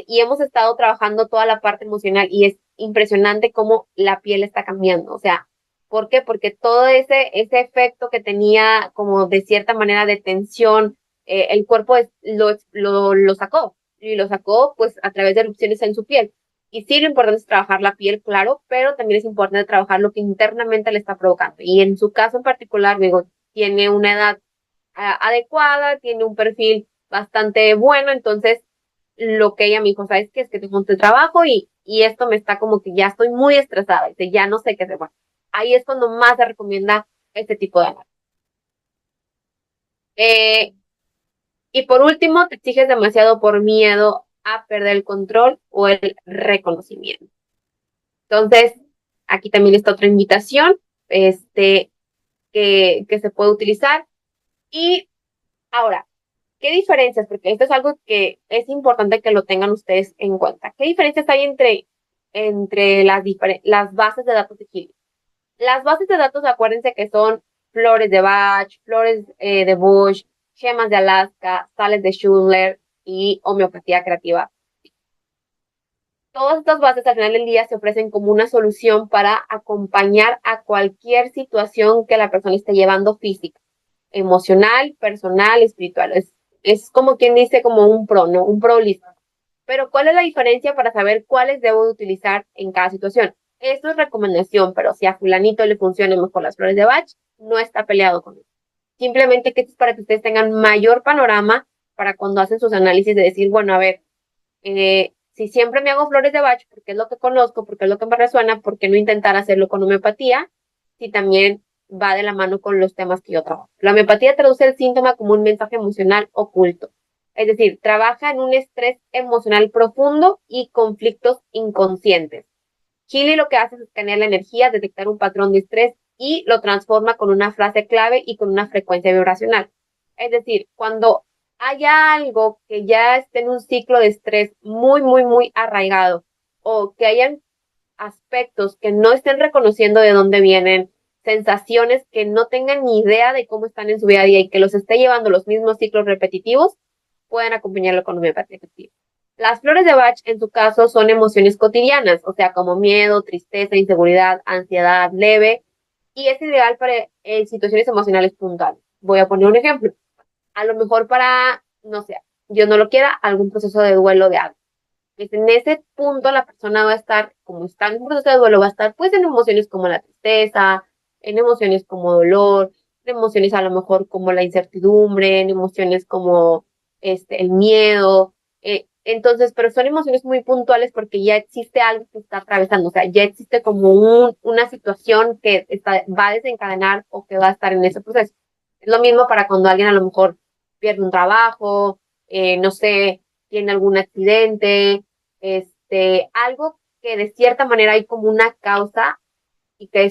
S1: hemos estado trabajando toda la parte emocional y es impresionante cómo la piel está cambiando. O sea, ¿por qué? Porque todo ese efecto que tenía como de cierta manera de tensión, el cuerpo lo sacó y lo sacó pues a través de erupciones en su piel. Y sí, lo importante es trabajar la piel, claro, pero también es importante trabajar lo que internamente le está provocando. Y en su caso en particular, digo, tiene una edad adecuada, tiene un perfil bastante bueno, entonces lo que ella me dijo, ¿sabes qué? Es que tengo un trabajo y esto me está como que ya estoy muy estresada, dice, ya no sé qué hacer. Bueno, ahí es cuando más se recomienda este tipo de análisis. Eh, y por último, te exiges demasiado por miedo a perder el control o el reconocimiento. Entonces, aquí también está otra invitación, que se puede utilizar. Y ahora, ¿qué diferencias? Porque esto es algo que es importante que lo tengan ustedes en cuenta. ¿Qué diferencias hay entre las bases de datos de Healy? Las bases de datos, acuérdense que son flores de Bach, flores de Bush, gemas de Alaska, sales de Schindler y homeopatía creativa. Todas estas bases al final del día se ofrecen como una solución para acompañar a cualquier situación que la persona esté llevando física, emocional, personal, espiritual. Es como quien dice como un pro, ¿no? Un pro listo. Pero ¿cuál es la diferencia para saber cuáles debo utilizar en cada situación? Esto es recomendación, pero si a fulanito le funcionan mejor las flores de Bach, no está peleado con eso. Simplemente que esto es para que ustedes tengan mayor panorama para cuando hacen sus análisis de decir, bueno, a ver, si siempre me hago flores de Bach, porque es lo que conozco, porque es lo que me resuena, ¿por qué no intentar hacerlo con homeopatía? Si también va de la mano con los temas que yo trabajo. La homeopatía traduce el síntoma como un mensaje emocional oculto. Es decir, trabaja en un estrés emocional profundo y conflictos inconscientes. Chile lo que hace es escanear la energía, detectar un patrón de estrés y lo transforma con una frase clave y con una frecuencia vibracional. Es decir, cuando haya algo que ya esté en un ciclo de estrés muy, muy, muy arraigado o que hayan aspectos que no estén reconociendo de dónde vienen, sensaciones que no tengan ni idea de cómo están en su día a día y que los esté llevando los mismos ciclos repetitivos, pueden acompañarlo con homeopatía efectiva. Las flores de Bach, en su caso, son emociones cotidianas, o sea, como miedo, tristeza, inseguridad, ansiedad leve, y es ideal para situaciones emocionales puntuales. Voy a poner un ejemplo. A lo mejor para, no sé, Dios no lo quiera, algún proceso de duelo de algo. Pues en ese punto la persona va a estar, como está en un proceso de duelo, va a estar pues en emociones como la tristeza, en emociones como dolor, en emociones a lo mejor como la incertidumbre, en emociones como el miedo. Entonces, pero son emociones muy puntuales porque ya existe algo que está atravesando, o sea, ya existe como una situación que va a desencadenar o que va a estar en ese proceso. Es lo mismo para cuando alguien a lo mejor pierde un trabajo, no sé, tiene algún accidente, algo que de cierta manera hay como una causa y que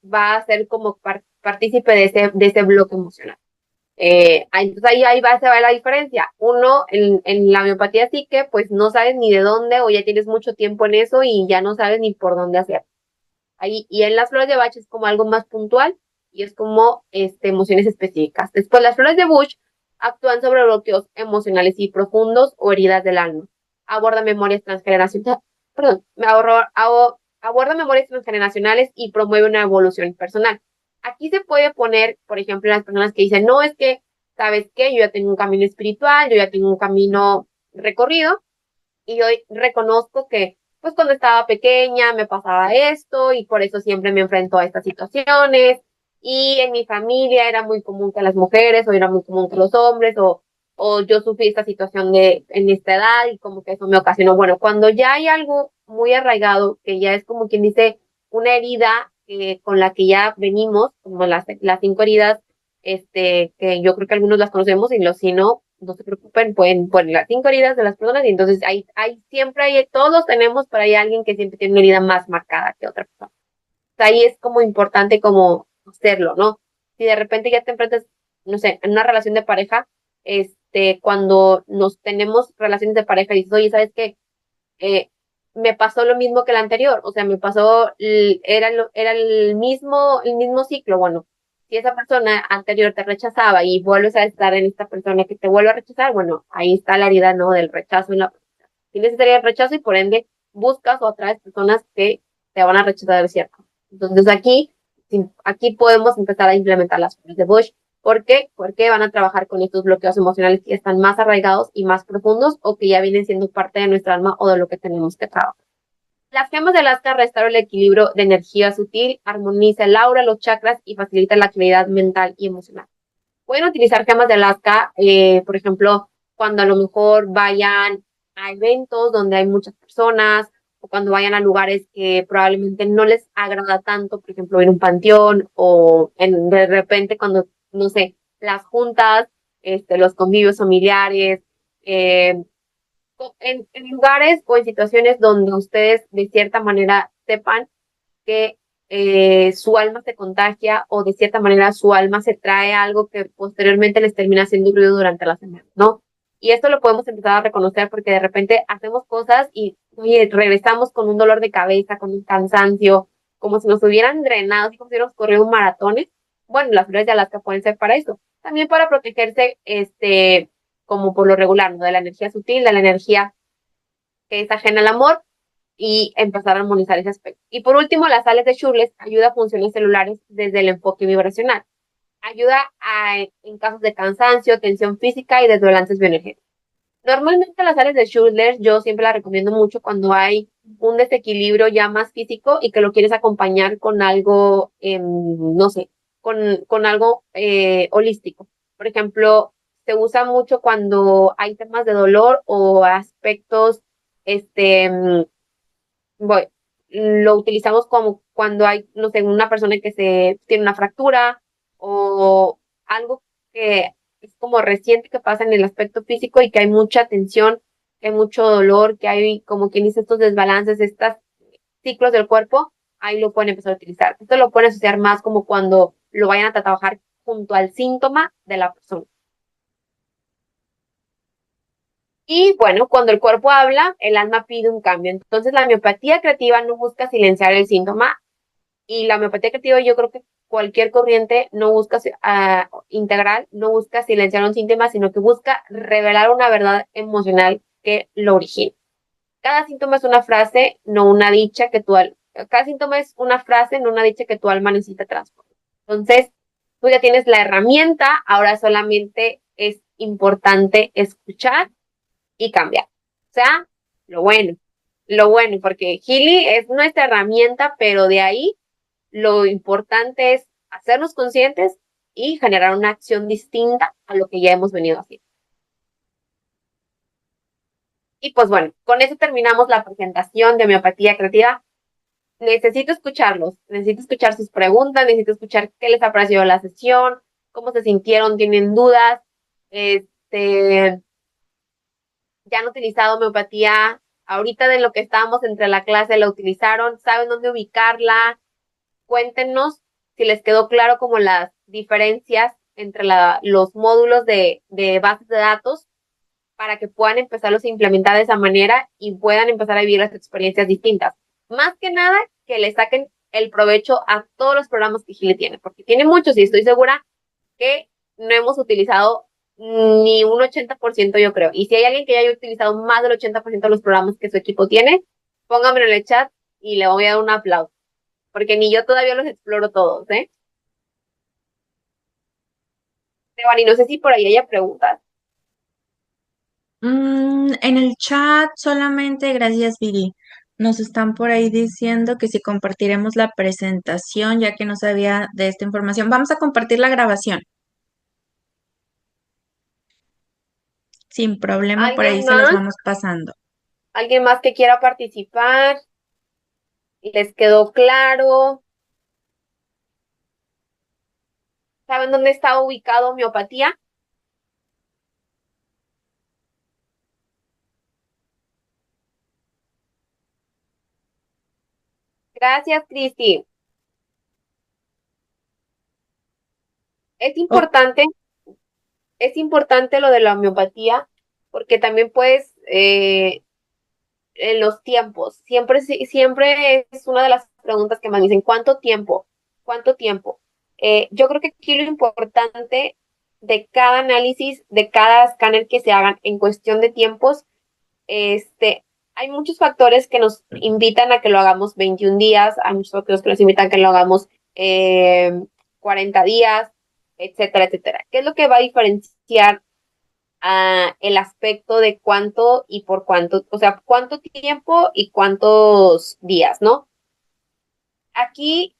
S1: va a ser como partícipe de ese bloque emocional. Entonces se va la diferencia. Uno, en la homeopatía sí que pues no sabes ni de dónde o ya tienes mucho tiempo en eso y ya no sabes ni por dónde hacer. Y en las flores de Bach es como algo más puntual y es como emociones específicas. Después, las flores de Bach actúan sobre bloqueos emocionales y profundos o heridas del alma. Aborda memorias transgeneracionales, perdón, aborda memorias transgeneracionales y promueve una evolución personal. Aquí se puede poner, por ejemplo, las personas que dicen, no, es que, ¿sabes qué? Yo ya tengo un camino espiritual, yo ya tengo un camino recorrido, y hoy reconozco que, pues cuando estaba pequeña me pasaba esto y por eso siempre me enfrento a estas situaciones. Y en mi familia era muy común que las mujeres o era muy común que los hombres o yo sufrí esta situación en esta edad y como que eso me ocasionó. Bueno, cuando ya hay algo muy arraigado, que ya es como quien dice una herida con la que ya venimos, como las 5 heridas, que yo creo que algunos las conocemos y los si no, no se preocupen, pueden poner las 5 heridas de las personas y entonces todos tenemos por ahí alguien que siempre tiene una herida más marcada que otra persona. Ahí es como importante como hacerlo, ¿no? Si de repente ya te enfrentas, no sé, en una relación de pareja, cuando nos tenemos relaciones de pareja y dices, oye, ¿sabes qué? Me pasó lo mismo que el anterior, o sea, me pasó, era el mismo ciclo, bueno, si esa persona anterior te rechazaba y vuelves a estar en esta persona que te vuelve a rechazar, bueno, ahí está la herida, ¿no? Del rechazo en la persona. Tienes esa herida del rechazo y por ende buscas o atraes personas que te van a rechazar de cierto. Entonces aquí podemos empezar a implementar las flores de Bush. ¿Por qué? Porque van a trabajar con estos bloqueos emocionales que están más arraigados y más profundos o que ya vienen siendo parte de nuestra alma o de lo que tenemos que trabajar. Las gemas de Alaska restauran el equilibrio de energía sutil, armoniza el aura, los chakras y facilita la claridad mental y emocional. Pueden utilizar gemas de Alaska, por ejemplo, cuando a lo mejor vayan a eventos donde hay muchas personas o cuando vayan a lugares que probablemente no les agrada tanto, por ejemplo, en un panteón o de repente cuando, no sé, las juntas, los convivios familiares, eh, en lugares o en situaciones donde ustedes de cierta manera sepan que su alma se contagia o de cierta manera su alma se trae algo que posteriormente les termina haciendo ruido durante la semana, ¿no? Y esto lo podemos empezar a reconocer porque de repente hacemos cosas y oye, regresamos con un dolor de cabeza, con un cansancio, como si nos hubieran drenado, así como si hubiéramos corrido un maratón. Bueno, las flores de Alaska pueden ser para eso. También para protegerse, como por lo regular, ¿no? De la energía sutil, de la energía que es ajena al amor y empezar a armonizar ese aspecto. Y por último, las sales de Shurles ayuda a funciones celulares desde el enfoque vibracional. Ayuda en casos de cansancio, tensión física y desbalances bioenergéticos. Normalmente las sales de Schindler yo siempre las recomiendo mucho cuando hay un desequilibrio ya más físico y que lo quieres acompañar con algo, no sé, con algo holístico. Por ejemplo, se usa mucho cuando hay temas de dolor o aspectos, este, voy, lo utilizamos como cuando hay, no sé, una persona que se tiene una fractura o algo que es como reciente que pasa en el aspecto físico y que hay mucha tensión, que hay mucho dolor, que hay como quien dice estos desbalances, estos ciclos del cuerpo, ahí lo pueden empezar a utilizar. Esto lo pueden asociar más como cuando lo vayan a trabajar junto al síntoma de la persona. Y bueno, cuando el cuerpo habla, el alma pide un cambio. Entonces, la miopatía creativa no busca silenciar el síntoma, y la homeopatía creativa, yo creo que cualquier corriente no busca integral, no busca silenciar un síntoma, sino que busca revelar una verdad emocional que lo origina. Cada síntoma es una frase, no una dicha que cada síntoma es una frase, no una dicha que tu alma necesita transformar. Entonces, tú ya tienes la herramienta, ahora solamente es importante escuchar y cambiar. O sea, lo bueno, lo bueno, porque Healy es nuestra herramienta, pero de ahí lo importante es hacernos conscientes y generar una acción distinta a lo que ya hemos venido haciendo. Y pues bueno, con eso terminamos la presentación de homeopatía creativa. Necesito escucharlos, necesito escuchar sus preguntas, necesito escuchar qué les ha parecido la sesión, cómo se sintieron, tienen dudas, ya han utilizado homeopatía, ahorita de lo que estábamos entre la clase la utilizaron, saben dónde ubicarla, cuéntenos si les quedó claro como las diferencias entre los módulos de bases de datos para que puedan empezarlos a implementar de esa manera y puedan empezar a vivir las experiencias distintas. Más que nada, que le saquen el provecho a todos los programas que Gile tiene, porque tiene muchos y estoy segura que no hemos utilizado ni un 80% yo creo. Y si hay alguien que haya utilizado más del 80% de los programas que su equipo tiene, pónganmelo en el chat y le voy a dar un aplauso, porque ni yo todavía los exploro todos, ¿eh? Devani, no sé si por ahí haya preguntas.
S2: En el chat solamente, gracias Viri. Nos están por ahí diciendo que si compartiremos la presentación, ya que no sabía de esta información. Vamos a compartir la grabación. Sin problema, por ahí
S1: ¿Alguien
S2: se las
S1: más?
S2: vamos pasando.
S1: ¿Alguien más que quiera participar? ¿Les quedó claro? ¿Saben dónde está ubicado homeopatía? Gracias, Cristi. Es
S2: Oh,
S1: importante, es importante lo de la homeopatía, porque también puedes, en los tiempos, siempre es una de las preguntas que me dicen, ¿cuánto tiempo? ¿Cuánto tiempo? Yo creo que aquí lo importante de cada análisis, de cada escáner que se hagan en cuestión de tiempos, hay muchos factores que nos invitan a que lo hagamos 21 días, hay muchos factores que nos invitan a que lo hagamos 40 días, etcétera, etcétera. ¿Qué es lo que va a diferenciar el aspecto de cuánto y por cuánto, o sea, cuánto tiempo y cuántos días, ¿no? Aquí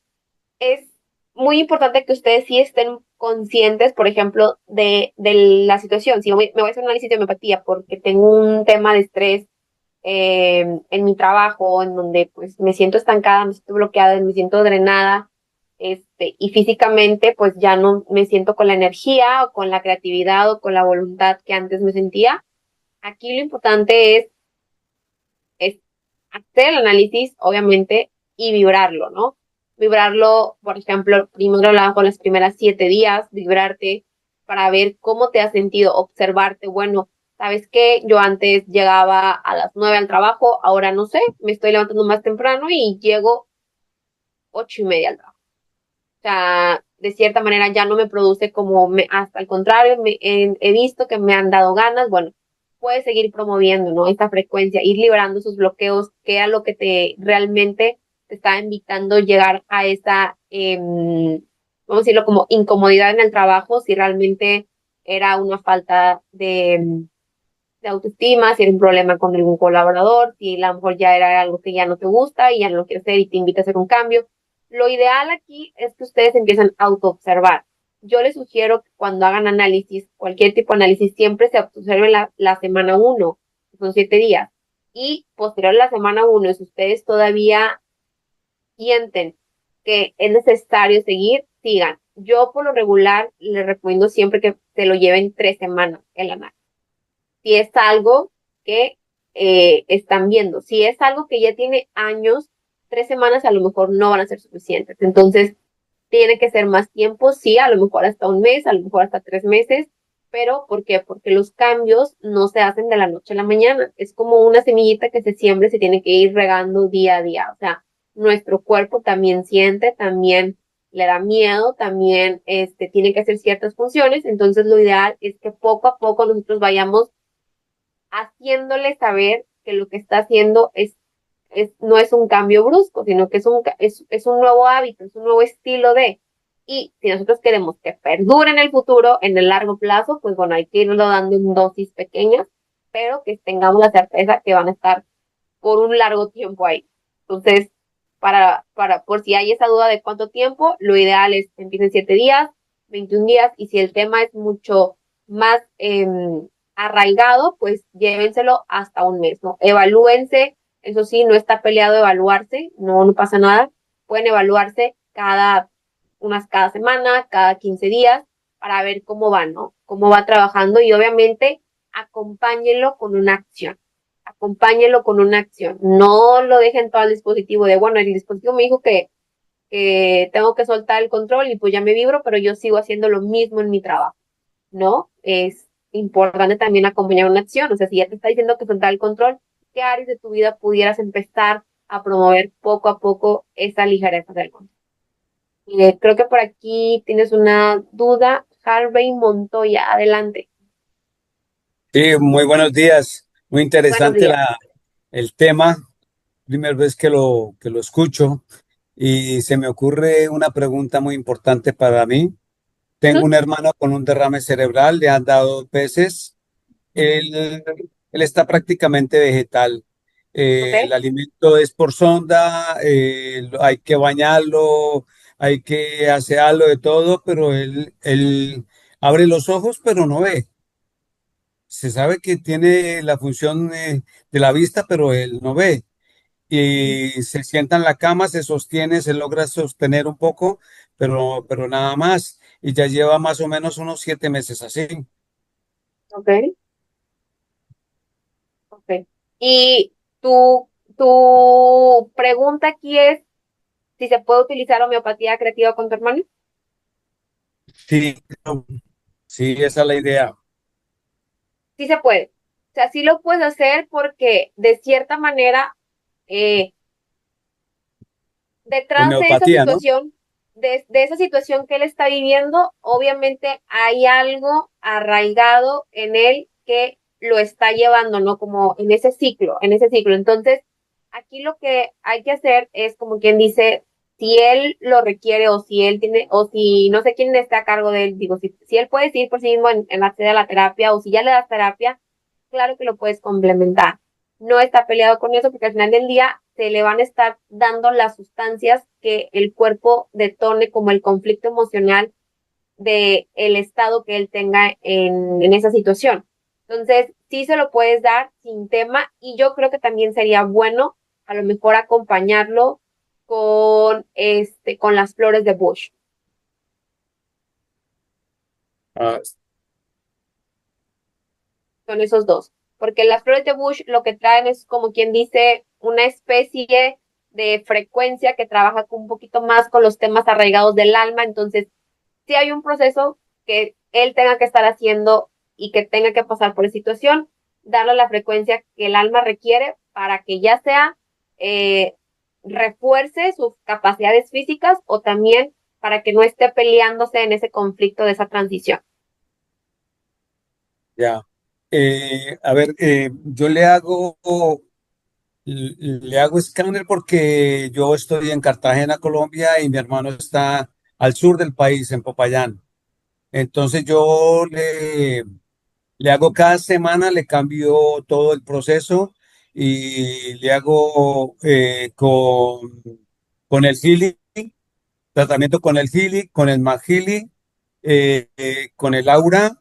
S1: es muy importante que ustedes sí estén conscientes, por ejemplo, de la situación. Si me voy a hacer un análisis de homeopatía porque tengo un tema de estrés en mi trabajo, en donde pues me siento estancada, me siento bloqueada, me siento drenada, y físicamente pues ya no me siento con la energía o con la creatividad o con la voluntad que antes me sentía. Aquí lo importante es hacer el análisis, obviamente, y vibrarlo, ¿no? Vibrarlo, por ejemplo, primero lo hago con las primeras 7 días, vibrarte para ver cómo te has sentido, observarte, bueno, ¿sabes qué? Yo antes llegaba a las 9 al trabajo, ahora no sé, me estoy levantando más temprano y llego 8:30 al trabajo. O sea, de cierta manera ya no me produce hasta el contrario, he visto que me han dado ganas, bueno, puedes seguir promoviendo, ¿no? Esta frecuencia, ir liberando esos bloqueos, que era lo que realmente te estaba invitando a llegar a esa, vamos a decirlo como incomodidad en el trabajo, si realmente era una falta de de autoestima, si hay un problema con algún colaborador, si a lo mejor ya era algo que ya no te gusta y ya no lo quieres hacer y te invita a hacer un cambio. Lo ideal aquí es que ustedes empiecen a autoobservar. Yo les sugiero que cuando hagan análisis, cualquier tipo de análisis, siempre se observen la semana uno, que son 7 días. Y posterior a la semana uno, si ustedes todavía sienten que es necesario seguir, sigan. Yo por lo regular les recomiendo siempre que se lo lleven 3 semanas el análisis. Si es algo que están viendo, si es algo que ya tiene años, 3 semanas a lo mejor no van a ser suficientes. Entonces, tiene que ser más tiempo, sí, a lo mejor hasta un mes, a lo mejor hasta 3 meses, pero ¿por qué? Porque los cambios no se hacen de la noche a la mañana. Es como una semillita que se siembra y se tiene que ir regando día a día. O sea, nuestro cuerpo también siente, también le da miedo, también tiene que hacer ciertas funciones. Entonces, lo ideal es que poco a poco nosotros vayamos haciéndole saber que lo que está haciendo no es un cambio brusco, sino que es un nuevo hábito, es un nuevo estilo de. Y si nosotros queremos que perdure en el futuro, en el largo plazo, pues bueno, hay que irlo dando en dosis pequeñas, pero que tengamos la certeza que van a estar por un largo tiempo ahí. Entonces, por si hay esa duda de cuánto tiempo, lo ideal es que empiecen 7 días, 21 días, y si el tema es mucho más arraigado, pues llévenselo hasta un mes, ¿no? Evalúense, eso sí, no está peleado evaluarse, no, no pasa nada, pueden evaluarse cada semana, cada 15 días, para ver cómo va, ¿no? Cómo va trabajando y obviamente acompáñenlo con una acción. Acompáñenlo con una acción. No lo dejen todo al dispositivo de, bueno, el dispositivo me dijo que tengo que soltar el control y pues ya me vibro, pero yo sigo haciendo lo mismo en mi trabajo, ¿no? Es importante también acompañar una acción. O sea, si ya te está diciendo que soltar el control, ¿qué áreas de tu vida pudieras empezar a promover poco a poco esa ligereza del control? Creo que por aquí tienes una duda. Harvey Montoya, adelante.
S3: Sí, muy buenos días. Muy
S1: Buenos
S3: interesante
S1: días.
S3: el tema. Primera vez que lo escucho y se me ocurre una pregunta muy importante para mí. Tengo
S1: Ujú.
S3: un hermano con un derrame cerebral, le han dado 2 veces. Él, él está prácticamente vegetal.
S1: ¿Ok?
S3: El alimento es por sonda, hay que bañarlo, hay que asearlo de todo, pero él abre los ojos, pero no ve. Se sabe que tiene la función de la vista, pero él no ve. Y se sienta en la cama, se sostiene, se logra sostener un poco, pero nada más. Y ya lleva más o menos unos 7 meses así.
S1: ¿Ok? Ok. Y tu pregunta aquí es si se puede utilizar homeopatía creativa con tu hermano.
S3: Sí, sí, esa es la idea.
S1: Sí se puede. O sea, sí lo puedes hacer porque de cierta manera, eh, detrás
S3: Homeopatía, ¿no?
S1: de esa situación que él está viviendo, obviamente hay algo arraigado en él que lo está llevando, ¿no? Como en ese ciclo, en ese ciclo. Entonces, aquí lo que hay que hacer es como quien dice, si él lo requiere o si él tiene, o si no sé quién está a cargo de él, digo, si él puede seguir por sí mismo en acceder a la terapia o si ya le das terapia, claro que lo puedes complementar. No está peleado con eso porque al final del día se le van a estar dando las sustancias que el cuerpo detone como el conflicto emocional de el estado que él tenga en esa situación. Entonces, sí se lo puedes dar sin tema y yo creo que también sería bueno a lo mejor acompañarlo con las flores de Bush.
S3: Ah,
S1: Son esos dos. Porque las flores de Bush lo que traen es como quien dice una especie de frecuencia que trabaja un poquito más con los temas arraigados del alma. Entonces, si hay un proceso que él tenga que estar haciendo y que tenga que pasar por esa situación, darle la frecuencia que el alma requiere para que ya sea eh, refuerce sus capacidades físicas o también para que no esté peleándose en ese conflicto de esa transición.
S3: ya. A ver, yo le hago escáner porque yo estoy en Cartagena, Colombia, y mi hermano está al sur del país, en Popayán. Entonces Le hago cada semana, le cambio todo el proceso y le hago con el Gili, tratamiento con el Gili, con el Magili, con el Aura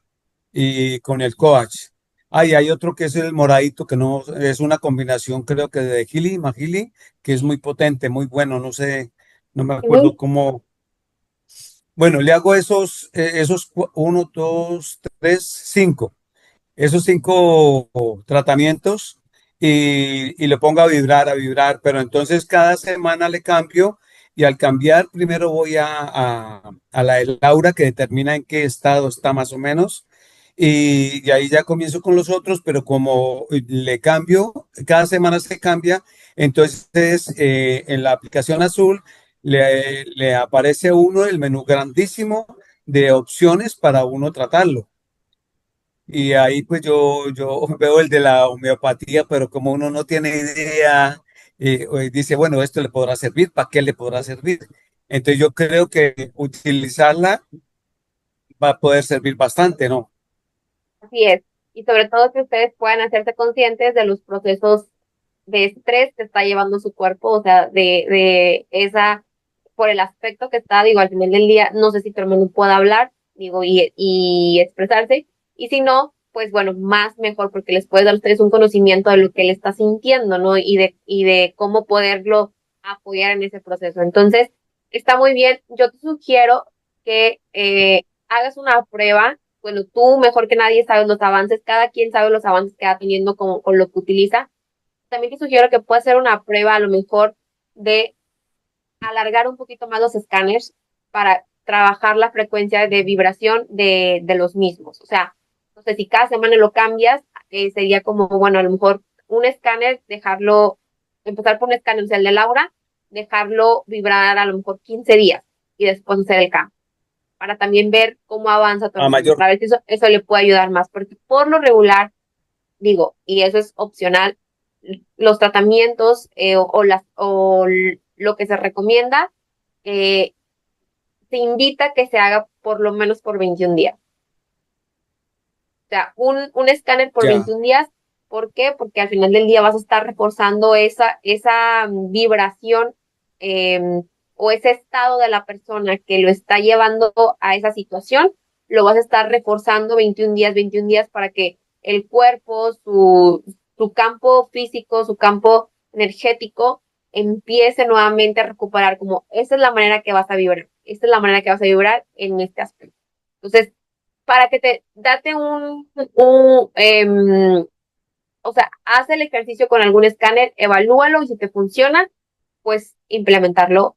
S3: y con el Coach. Ah, y hay otro que es el moradito, que no es una combinación, creo que de Gili y Magili, que es muy potente, muy bueno. No sé, no me
S1: Ujú.
S3: acuerdo cómo. Bueno, le hago esos uno, dos, tres, cinco. Esos cinco tratamientos y le pongo a vibrar, pero entonces cada semana le cambio y al cambiar primero voy a la del Laura que determina en qué estado está más o menos y ahí ya comienzo con los otros, pero como le cambio, cada semana se cambia, entonces en la aplicación azul le aparece a uno el menú grandísimo de opciones para uno tratarlo. Y ahí pues yo veo el de la homeopatía, pero como uno no tiene idea, dice, bueno, esto le podrá servir, ¿para qué le podrá servir? Entonces yo creo que utilizarla va a poder servir bastante, ¿no?
S1: Así es. Y sobre todo que ustedes puedan hacerse conscientes de los procesos de estrés que está llevando su cuerpo, o sea, de esa, por el aspecto que está, digo, al final del día, no sé si tu hermano pueda hablar, digo, y expresarse, y si no, pues bueno, más mejor, porque les puede dar a ustedes un conocimiento de lo que él está sintiendo, ¿no? Y de cómo poderlo apoyar en ese proceso. Entonces, está muy bien. Yo te sugiero que hagas una prueba. Bueno, tú mejor que nadie sabes los avances, cada quien sabe los avances que va teniendo con lo que utiliza. También te sugiero que puedas hacer una prueba a lo mejor de alargar un poquito más los escáneres para trabajar la frecuencia de vibración de los mismos. O sea, no sé si cada semana lo cambias, sería como, bueno, a lo mejor un escáner, dejarlo, empezar por un escáner, o sea, el de Laura, dejarlo vibrar a lo mejor 15 días y después hacer el cambio, para también ver cómo avanza tu
S3: A
S1: hermano,
S3: mayor.
S1: para ver si eso le puede ayudar más, porque por lo regular, digo, y eso es opcional, los tratamientos lo que se recomienda, eh, se invita a que se haga por lo menos por 21 días. O sea, un escáner por
S3: Ya.
S1: 21 días. ¿Por qué? Porque al final del día vas a estar reforzando esa vibración eh, o ese estado de la persona que lo está llevando a esa situación, lo vas a estar reforzando 21 días para que el cuerpo, su campo físico, su campo energético empiece nuevamente a recuperar como esa es la manera que vas a vibrar, esta es la manera que vas a vibrar en este aspecto. Entonces, para que date o sea, haz el ejercicio con algún escáner, evalúalo y si te funciona, pues implementarlo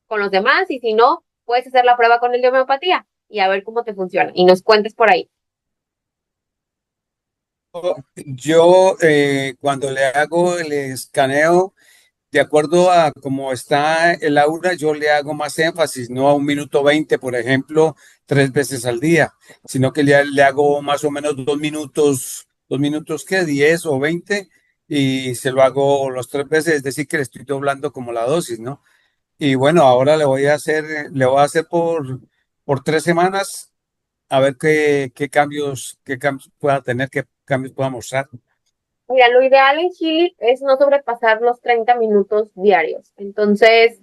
S1: con los demás y si no, puedes hacer la prueba con el de homeopatía y a ver cómo te funciona y nos cuentes por ahí.
S3: Yo cuando le hago el escaneo, de acuerdo a cómo está el aura, yo le hago más énfasis, no a 1 minuto 20, por ejemplo, 3 veces al día, sino que le hago más o menos 2 minutos, ¿qué? 10 o 20, y se lo hago los 3 veces, es decir, que le estoy doblando como la dosis, ¿no? Y bueno, ahora le voy a hacer por 3 semanas, a ver qué cambios pueda tener, qué cambios pueda mostrar.
S1: Mira, lo ideal en Chile es no sobrepasar los 30 minutos diarios. Entonces,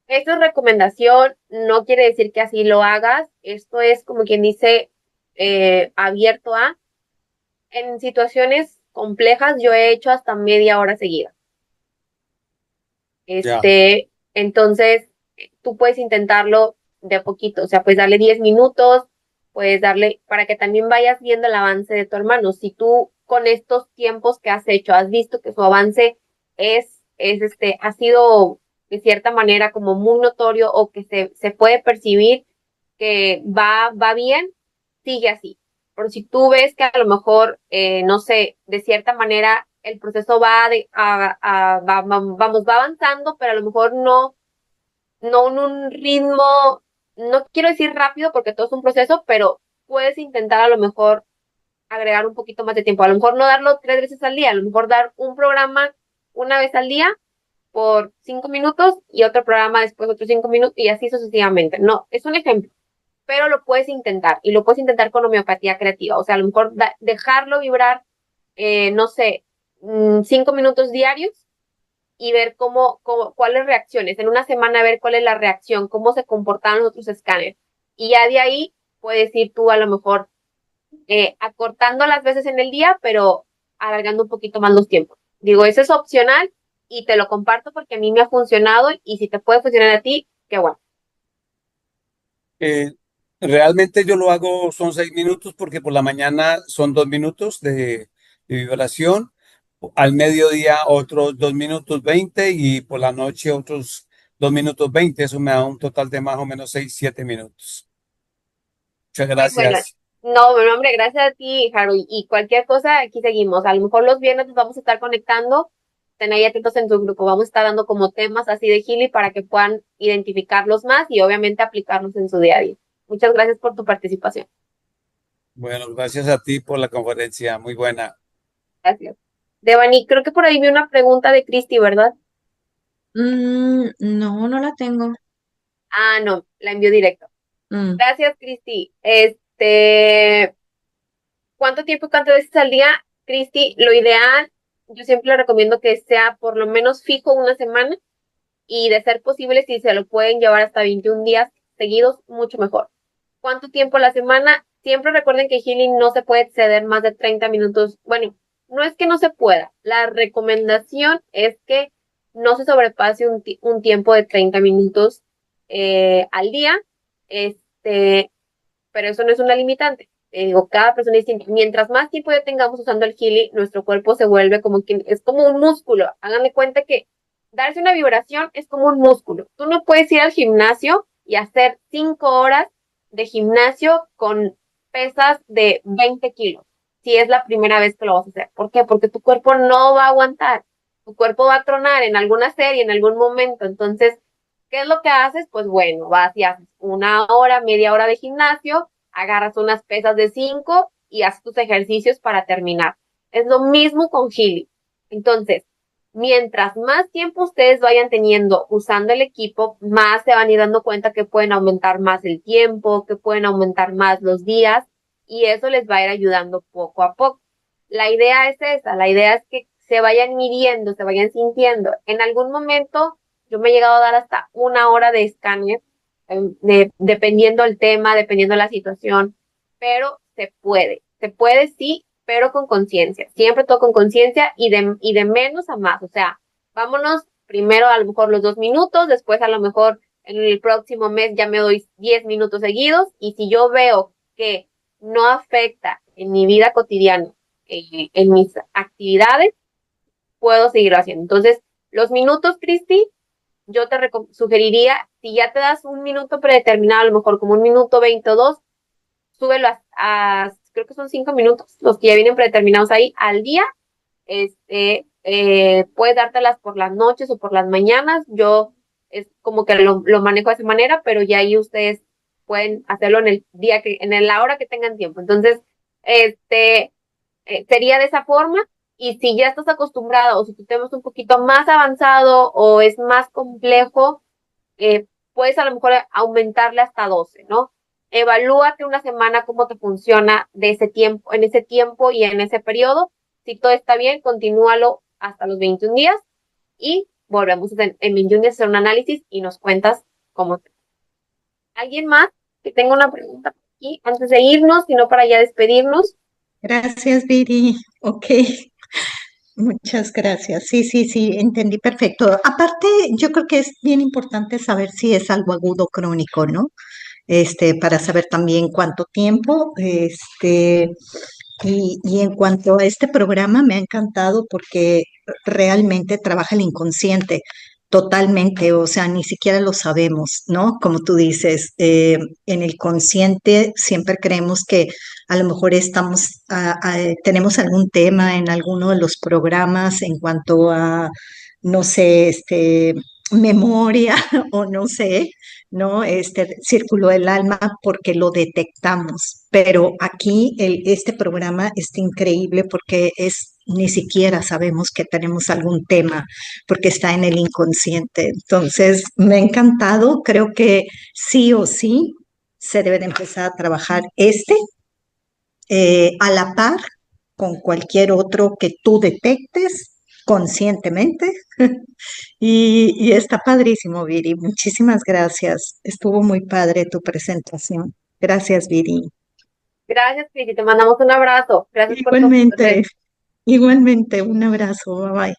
S1: esto es recomendación, no quiere decir que así lo hagas. Esto es como quien dice abierto a. En situaciones complejas yo he hecho hasta media hora seguida.
S3: Ya.
S1: Entonces, tú puedes intentarlo de a poquito, o sea, puedes darle 10 minutos, puedes darle para que también vayas viendo el avance de tu hermano. Si tú con estos tiempos que has hecho has visto que su avance ha sido de cierta manera como muy notorio o que se puede percibir que va bien, sigue así. Pero si tú ves que a lo mejor, no sé, de cierta manera el proceso va avanzando, pero a lo mejor no en un ritmo, no quiero decir rápido porque todo es un proceso, pero puedes intentar a lo mejor agregar un poquito más de tiempo. A lo mejor no darlo 3 veces al día, a lo mejor dar un programa una vez al día por 5 minutos y otro programa después otros 5 minutos y así sucesivamente. No, es un ejemplo. pero lo puedes intentar y lo puedes intentar con homeopatía creativa. O sea, a lo mejor dejarlo vibrar, no sé, 5 minutos diarios y ver cuáles reacciones. En una semana ver cuál es la reacción, cómo se comportaban los otros escáneres. Y ya de ahí puedes ir tú a lo mejor acortando las veces en el día, pero alargando un poquito más los tiempos. Digo, eso es opcional y te lo comparto porque a mí me ha funcionado y si te puede funcionar a ti, qué bueno.
S3: Eh, Realmente yo lo hago, son 6 minutos porque por la mañana son 2 minutos de vibración, al mediodía otros 2 minutos 20 y por la noche otros 2 minutos 20. Eso me da un total de más o menos 6, 7 minutos. Muchas
S1: Qué bueno.
S3: gracias.
S1: No, hombre, gracias a ti, Harold. Y cualquier cosa, aquí seguimos. A lo mejor los viernes nos vamos a estar conectando. Estén ahí atentos en su grupo. Vamos a estar dando como temas así de Healy para que puedan identificarlos más y obviamente aplicarlos en su día a día. Muchas gracias por tu participación.
S3: Bueno, gracias a ti por la conferencia, muy buena.
S1: Gracias. Devani, creo que por ahí vi una pregunta de Cristi, ¿verdad?
S2: No, no la tengo.
S1: Ah, no, la envió directo.
S2: Mm,
S1: Gracias, Cristi. ¿Cuánto tiempo y cuántas veces al día, Cristi? Lo ideal, yo siempre le recomiendo que sea por lo menos fijo una semana y de ser posible, si se lo pueden llevar hasta 21 días seguidos, mucho mejor. ¿Cuánto tiempo a la semana? Siempre recuerden que healing no se puede exceder más de 30 minutos. Bueno, no es que no se pueda. La recomendación es que no se sobrepase un tiempo de 30 minutos al día. Pero eso no es una limitante. Digo, cada persona es distinta. Mientras más tiempo ya tengamos usando el Healy, nuestro cuerpo se vuelve como que es como un músculo. Hagan de cuenta que darse una vibración es como un músculo. Tú no puedes ir al gimnasio y hacer 5 horas de gimnasio con pesas de 20 kilos, si es la primera vez que lo vas a hacer. ¿Por qué? Porque tu cuerpo no va a aguantar. Tu cuerpo va a tronar en alguna serie, en algún momento. Entonces, ¿qué es lo que haces? Pues bueno, vas y haces 1 hora, media hora de gimnasio, agarras unas pesas de 5 y haces tus ejercicios para terminar. Es lo mismo con Healy. Entonces, mientras más tiempo ustedes vayan teniendo usando el equipo, más se van a ir dando cuenta que pueden aumentar más el tiempo, que pueden aumentar más los días y eso les va a ir ayudando poco a poco. La idea es esa, la idea es que se vayan midiendo, se vayan sintiendo. En algún momento yo me he llegado a dar hasta 1 hora de escáner, dependiendo el tema, dependiendo la situación, pero se puede sí, pero con conciencia, siempre todo con conciencia y de menos a más, o sea, vámonos primero a lo mejor los 2 minutos, después a lo mejor en el próximo mes ya me doy 10 minutos seguidos y si yo veo que no afecta en mi vida cotidiana, en mis actividades, puedo seguirlo haciendo. Entonces, los minutos, Cristi, yo te sugeriría, si ya te das un minuto predeterminado, a lo mejor como 1 minuto 20 o 2, súbelo creo que son 5 minutos, los que ya vienen predeterminados ahí al día. Puedes dártelas por las noches o por las mañanas. Yo es como que lo manejo de esa manera, pero ya ahí ustedes pueden hacerlo en el día en la hora que tengan tiempo. Entonces, sería de esa forma. Y si ya estás acostumbrado o si tu tema es un poquito más avanzado o es más complejo, puedes a lo mejor aumentarle hasta 12, ¿no? Evalúate una semana cómo te funciona de ese tiempo, en ese tiempo y en ese periodo. Si todo está bien, continúalo hasta los 21 días y volvemos en 21 días a hacer un análisis y nos cuentas cómo te. ¿Alguien más que tenga una pregunta aquí antes de irnos, sino para ya despedirnos?
S4: Gracias, Viri. Ok, muchas gracias. Sí, sí, sí, entendí perfecto. Aparte, yo creo que es bien importante saber si es algo agudo o crónico, ¿no? Para saber también cuánto tiempo, y en cuanto a este programa, me ha encantado porque realmente trabaja el inconsciente totalmente, o sea, ni siquiera lo sabemos, ¿no? Como tú dices, en el consciente siempre creemos que a lo mejor tenemos algún tema en alguno de los programas en cuanto a, no sé, memoria o no sé, ¿no? Este círculo del alma porque lo detectamos. Pero aquí este programa está increíble porque ni siquiera sabemos que tenemos algún tema porque está en el inconsciente. Entonces, me ha encantado. Creo que sí o sí, se debe de empezar a trabajar a la par con cualquier otro que tú detectes conscientemente. Y está padrísimo, Viri. Muchísimas gracias. Estuvo muy padre tu presentación. Gracias, Viri.
S1: Gracias, Cristi, te mandamos un abrazo. Gracias por tu
S4: Igualmente,
S1: aportación.
S4: igualmente, un abrazo. Bye bye.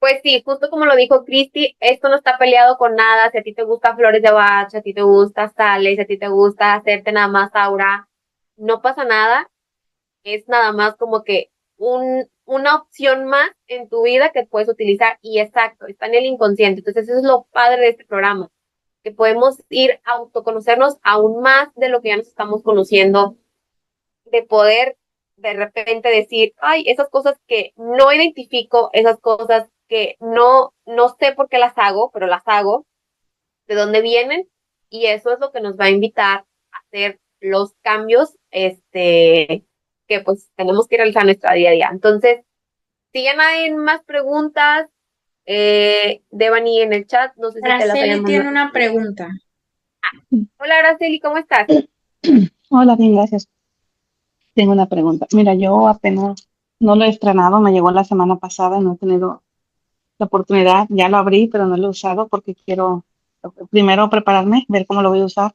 S1: Pues sí, justo como lo dijo Cristi, esto no está peleado con nada. Si a ti te gusta flores de Bach, si a ti te gusta sales, si a ti te gusta hacerte nada más aura, no pasa nada. Es nada más como que una opción más en tu vida que puedes utilizar y exacto, está en el inconsciente. Entonces eso es lo padre de este programa, que podemos ir a autoconocernos aún más de lo que ya nos estamos conociendo, de poder de repente decir, ay, esas cosas que no identifico, esas cosas que no sé por qué las hago, pero las hago, de dónde vienen, y eso es lo que nos va a invitar a hacer los cambios, que pues tenemos que realizar en nuestra día a día. Entonces, si ya no hay más preguntas, Devani en el chat, no sé si te las hayan
S2: Araceli tiene
S1: mandado.
S2: una pregunta.
S1: Hola, Araceli, ¿cómo estás?
S5: Hola, bien, gracias. Tengo una pregunta. Mira, yo apenas no lo he estrenado, me llegó la semana pasada, no he tenido la oportunidad, ya lo abrí, pero no lo he usado porque quiero primero prepararme, ver cómo lo voy a usar.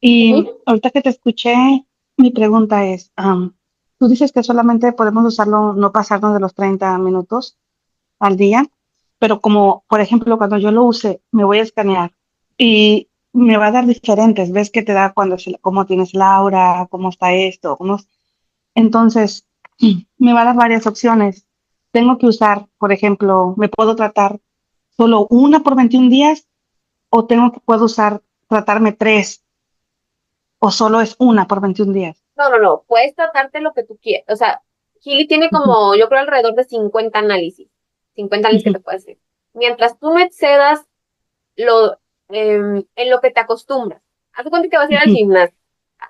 S5: Y
S1: Ujú.
S5: ahorita que te escuché, mi pregunta es, tú dices que solamente podemos usarlo, no pasarnos de los 30 minutos al día, pero como, por ejemplo, cuando yo lo use, me voy a escanear y me va a dar diferentes, ves que te da cómo tienes la aura, cómo está esto, entonces me va a dar varias opciones. Tengo que usar, por ejemplo, me puedo tratar solo una por 21 días o puedo tratarme tres o solo es una por 21 días.
S1: No, puedes tratarte lo que tú quieras. O sea, Gili tiene
S5: Ujú,
S1: como, yo creo, alrededor de 50 análisis que
S5: ujú,
S1: te puedes hacer. Mientras tú no excedas lo, en lo que te acostumbras. Haz de cuenta que vas a ir al
S5: ujú,
S1: gimnasio.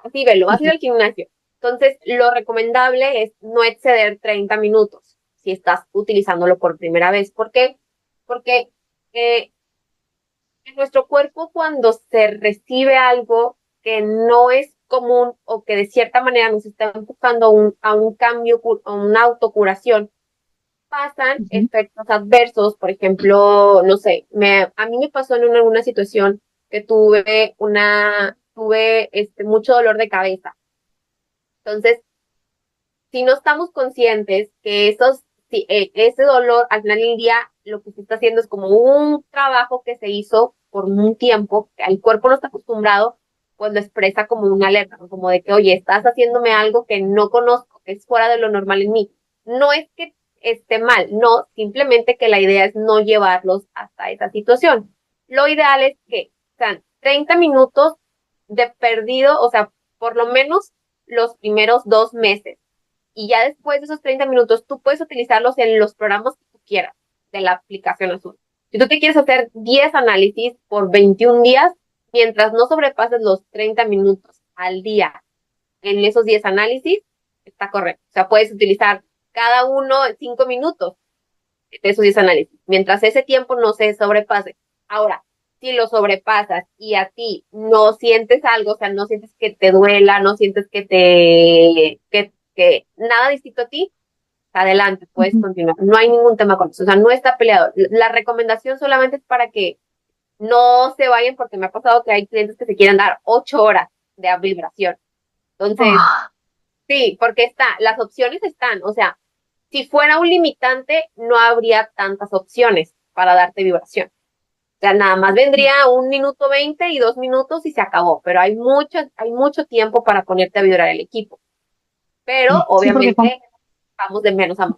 S1: Así velo, vas a ir
S5: ujú,
S1: al gimnasio. Entonces, lo recomendable es no exceder 30 minutos si estás utilizándolo por primera vez. ¿Por qué? Porque eh, en nuestro cuerpo, cuando se recibe algo que no es común o que de cierta manera nos está empujando a un cambio, a una autocuración, pasan
S5: ujú,
S1: efectos adversos. Por ejemplo, no sé, a mí me pasó en una situación que tuve mucho dolor de cabeza. Entonces, si no estamos conscientes que ese dolor al final del día lo que se está haciendo es como un trabajo que se hizo por un tiempo, que el cuerpo no está acostumbrado, pues lo expresa como una alerta, ¿no? Como de que, oye, estás haciéndome algo que no conozco, que es fuera de lo normal en mí. No es que esté mal, no, simplemente que la idea es no llevarlos hasta esa situación. Lo ideal es que sean 30 minutos de perdido, o sea, por lo menos los primeros 2 meses, y ya después de esos 30 minutos tú puedes utilizarlos en los programas que tú quieras de la aplicación azul. Si tú te quieres hacer 10 análisis por 21 días, mientras no sobrepases los 30 minutos al día en esos 10 análisis, está correcto. O sea, puedes utilizar cada uno 5 minutos de esos 10 análisis, mientras ese tiempo no se sobrepase. Ahora, si lo sobrepasas y a ti no sientes algo, o sea, no sientes que te duela, no sientes que nada distinto a ti, adelante, puedes
S5: ujú.
S1: continuar. No hay ningún tema con eso, o sea, no está peleado. La recomendación solamente es para que no se vayan, porque me ha pasado que hay clientes que se quieren dar 8 horas de vibración. Entonces,
S5: Ah,
S1: sí, porque las opciones están, o sea, si fuera un limitante, no habría tantas opciones para darte vibración. O sea, nada más vendría 1 minuto 20 y 2 minutos y se acabó, pero hay mucho tiempo para ponerte a vibrar el equipo. Pero
S5: sí, porque
S1: obviamente vamos de menos a más.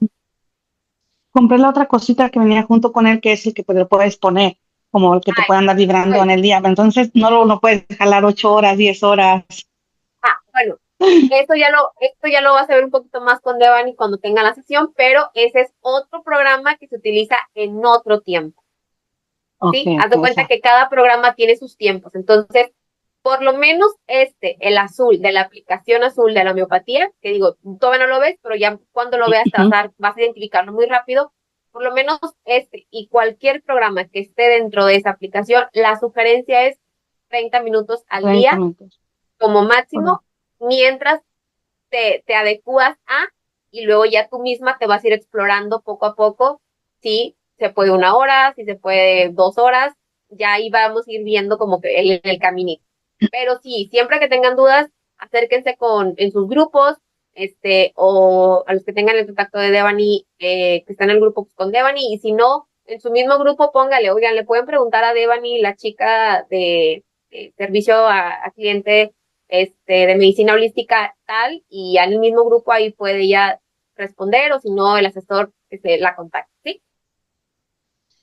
S5: compré la otra cosita que venía junto con él, que es el que te lo puedes poner, como el que te
S1: Ay,
S5: puede andar vibrando
S1: bueno,
S5: en el día. Entonces, no puedes jalar 8 horas, 10 horas.
S1: bueno, esto ya lo vas a ver un poquito más con Devani cuando tenga la sesión, pero ese es otro programa que se utiliza en otro tiempo.
S5: Ok,
S1: ¿Sí? Haz
S5: ok,
S1: de
S5: o
S1: cuenta
S5: sea,
S1: que cada programa tiene sus tiempos. Entonces, por lo menos el azul de la aplicación azul de la homeopatía, que digo, todavía no lo ves, pero ya cuando lo veas
S5: ujú,
S1: vas a identificarlo muy rápido. Por lo menos y cualquier programa que esté dentro de esa aplicación, la sugerencia es 30 minutos al
S5: 30
S1: día
S5: minutos.
S1: como
S5: Correcto.
S1: máximo, mientras te adecuas y luego ya tú misma te vas a ir explorando poco a poco, si se puede 1 hora, si se puede 2 horas, ya ahí vamos a ir viendo como que el caminito. Pero sí, siempre que tengan dudas, acérquense en sus grupos, o a los que tengan el contacto de Devani, que están en el grupo con Devani, y si no, en su mismo grupo póngale, oigan, le pueden preguntar a Devani, la chica de servicio a cliente, de medicina holística tal, y al mismo grupo ahí puede ya responder, o si no, el asesor la contacta, ¿sí?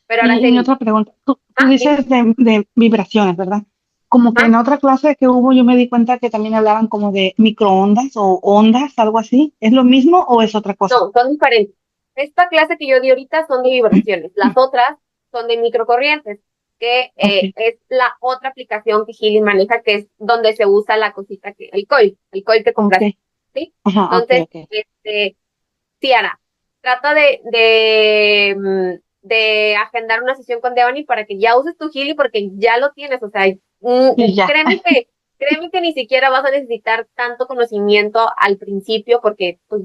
S1: Pero ahora
S5: Y mi
S1: seguimos.
S5: otra pregunta, tú
S1: Dime.
S5: dices de vibraciones, ¿verdad? Como que en otra clase que hubo yo me di cuenta que también hablaban como de microondas o ondas, algo así. ¿Es lo mismo o es otra cosa?
S1: No, son diferentes. Esta clase que yo di ahorita son de vibraciones, las otras son de microcorrientes, que
S5: Ok,
S1: es la otra aplicación que Healy maneja, que es donde se usa la cosita el coil que
S5: ok,
S1: compraste, ¿sí?
S5: ajá, ok,
S1: Entonces,
S5: ok.
S1: Ciara, trata de agendar una sesión con Devani para que ya uses tu Healy porque ya lo tienes, o sea,
S5: Y ya,
S1: créeme que ni siquiera vas a necesitar tanto conocimiento al principio porque pues,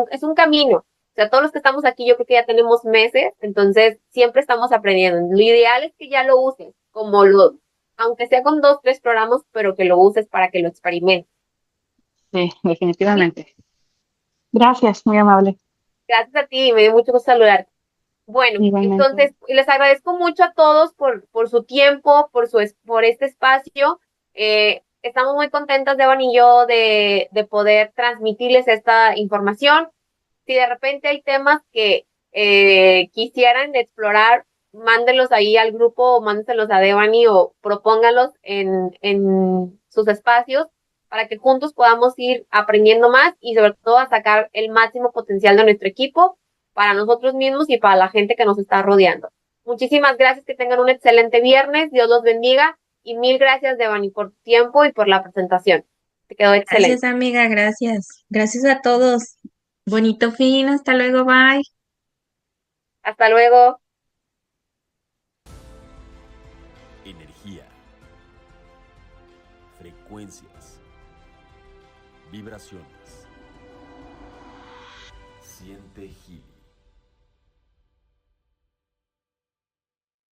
S1: es un camino. O sea, todos los que estamos aquí yo creo que ya tenemos meses, entonces siempre estamos aprendiendo. Lo ideal es que ya lo uses, aunque sea con 2, 3 programas, pero que lo uses para que lo experimentes.
S5: sí,
S1: ¿Sí?
S5: definitivamente. Gracias, muy amable.
S1: Gracias a ti, me dio mucho gusto saludarte. Bueno,
S5: Igualmente.
S1: entonces les agradezco mucho a todos por su tiempo, por este espacio. Estamos muy contentas, Devan y yo, de poder transmitirles esta información. Si de repente hay temas que quisieran explorar, mándenlos ahí al grupo o mándenselos a Devani o propónganlos en sus espacios para que juntos podamos ir aprendiendo más y sobre todo a sacar el máximo potencial de nuestro equipo para nosotros mismos y para la gente que nos está rodeando. Muchísimas gracias, que tengan un excelente viernes, Dios los bendiga y mil gracias, Devani, por tu tiempo y por la presentación. Te quedó
S2: Gracias,
S1: excelente.
S2: amiga, gracias. Gracias a todos. Bonito fin, hasta luego, bye.
S1: Hasta luego.
S6: Energía, frecuencias, vibraciones. Siente Healy.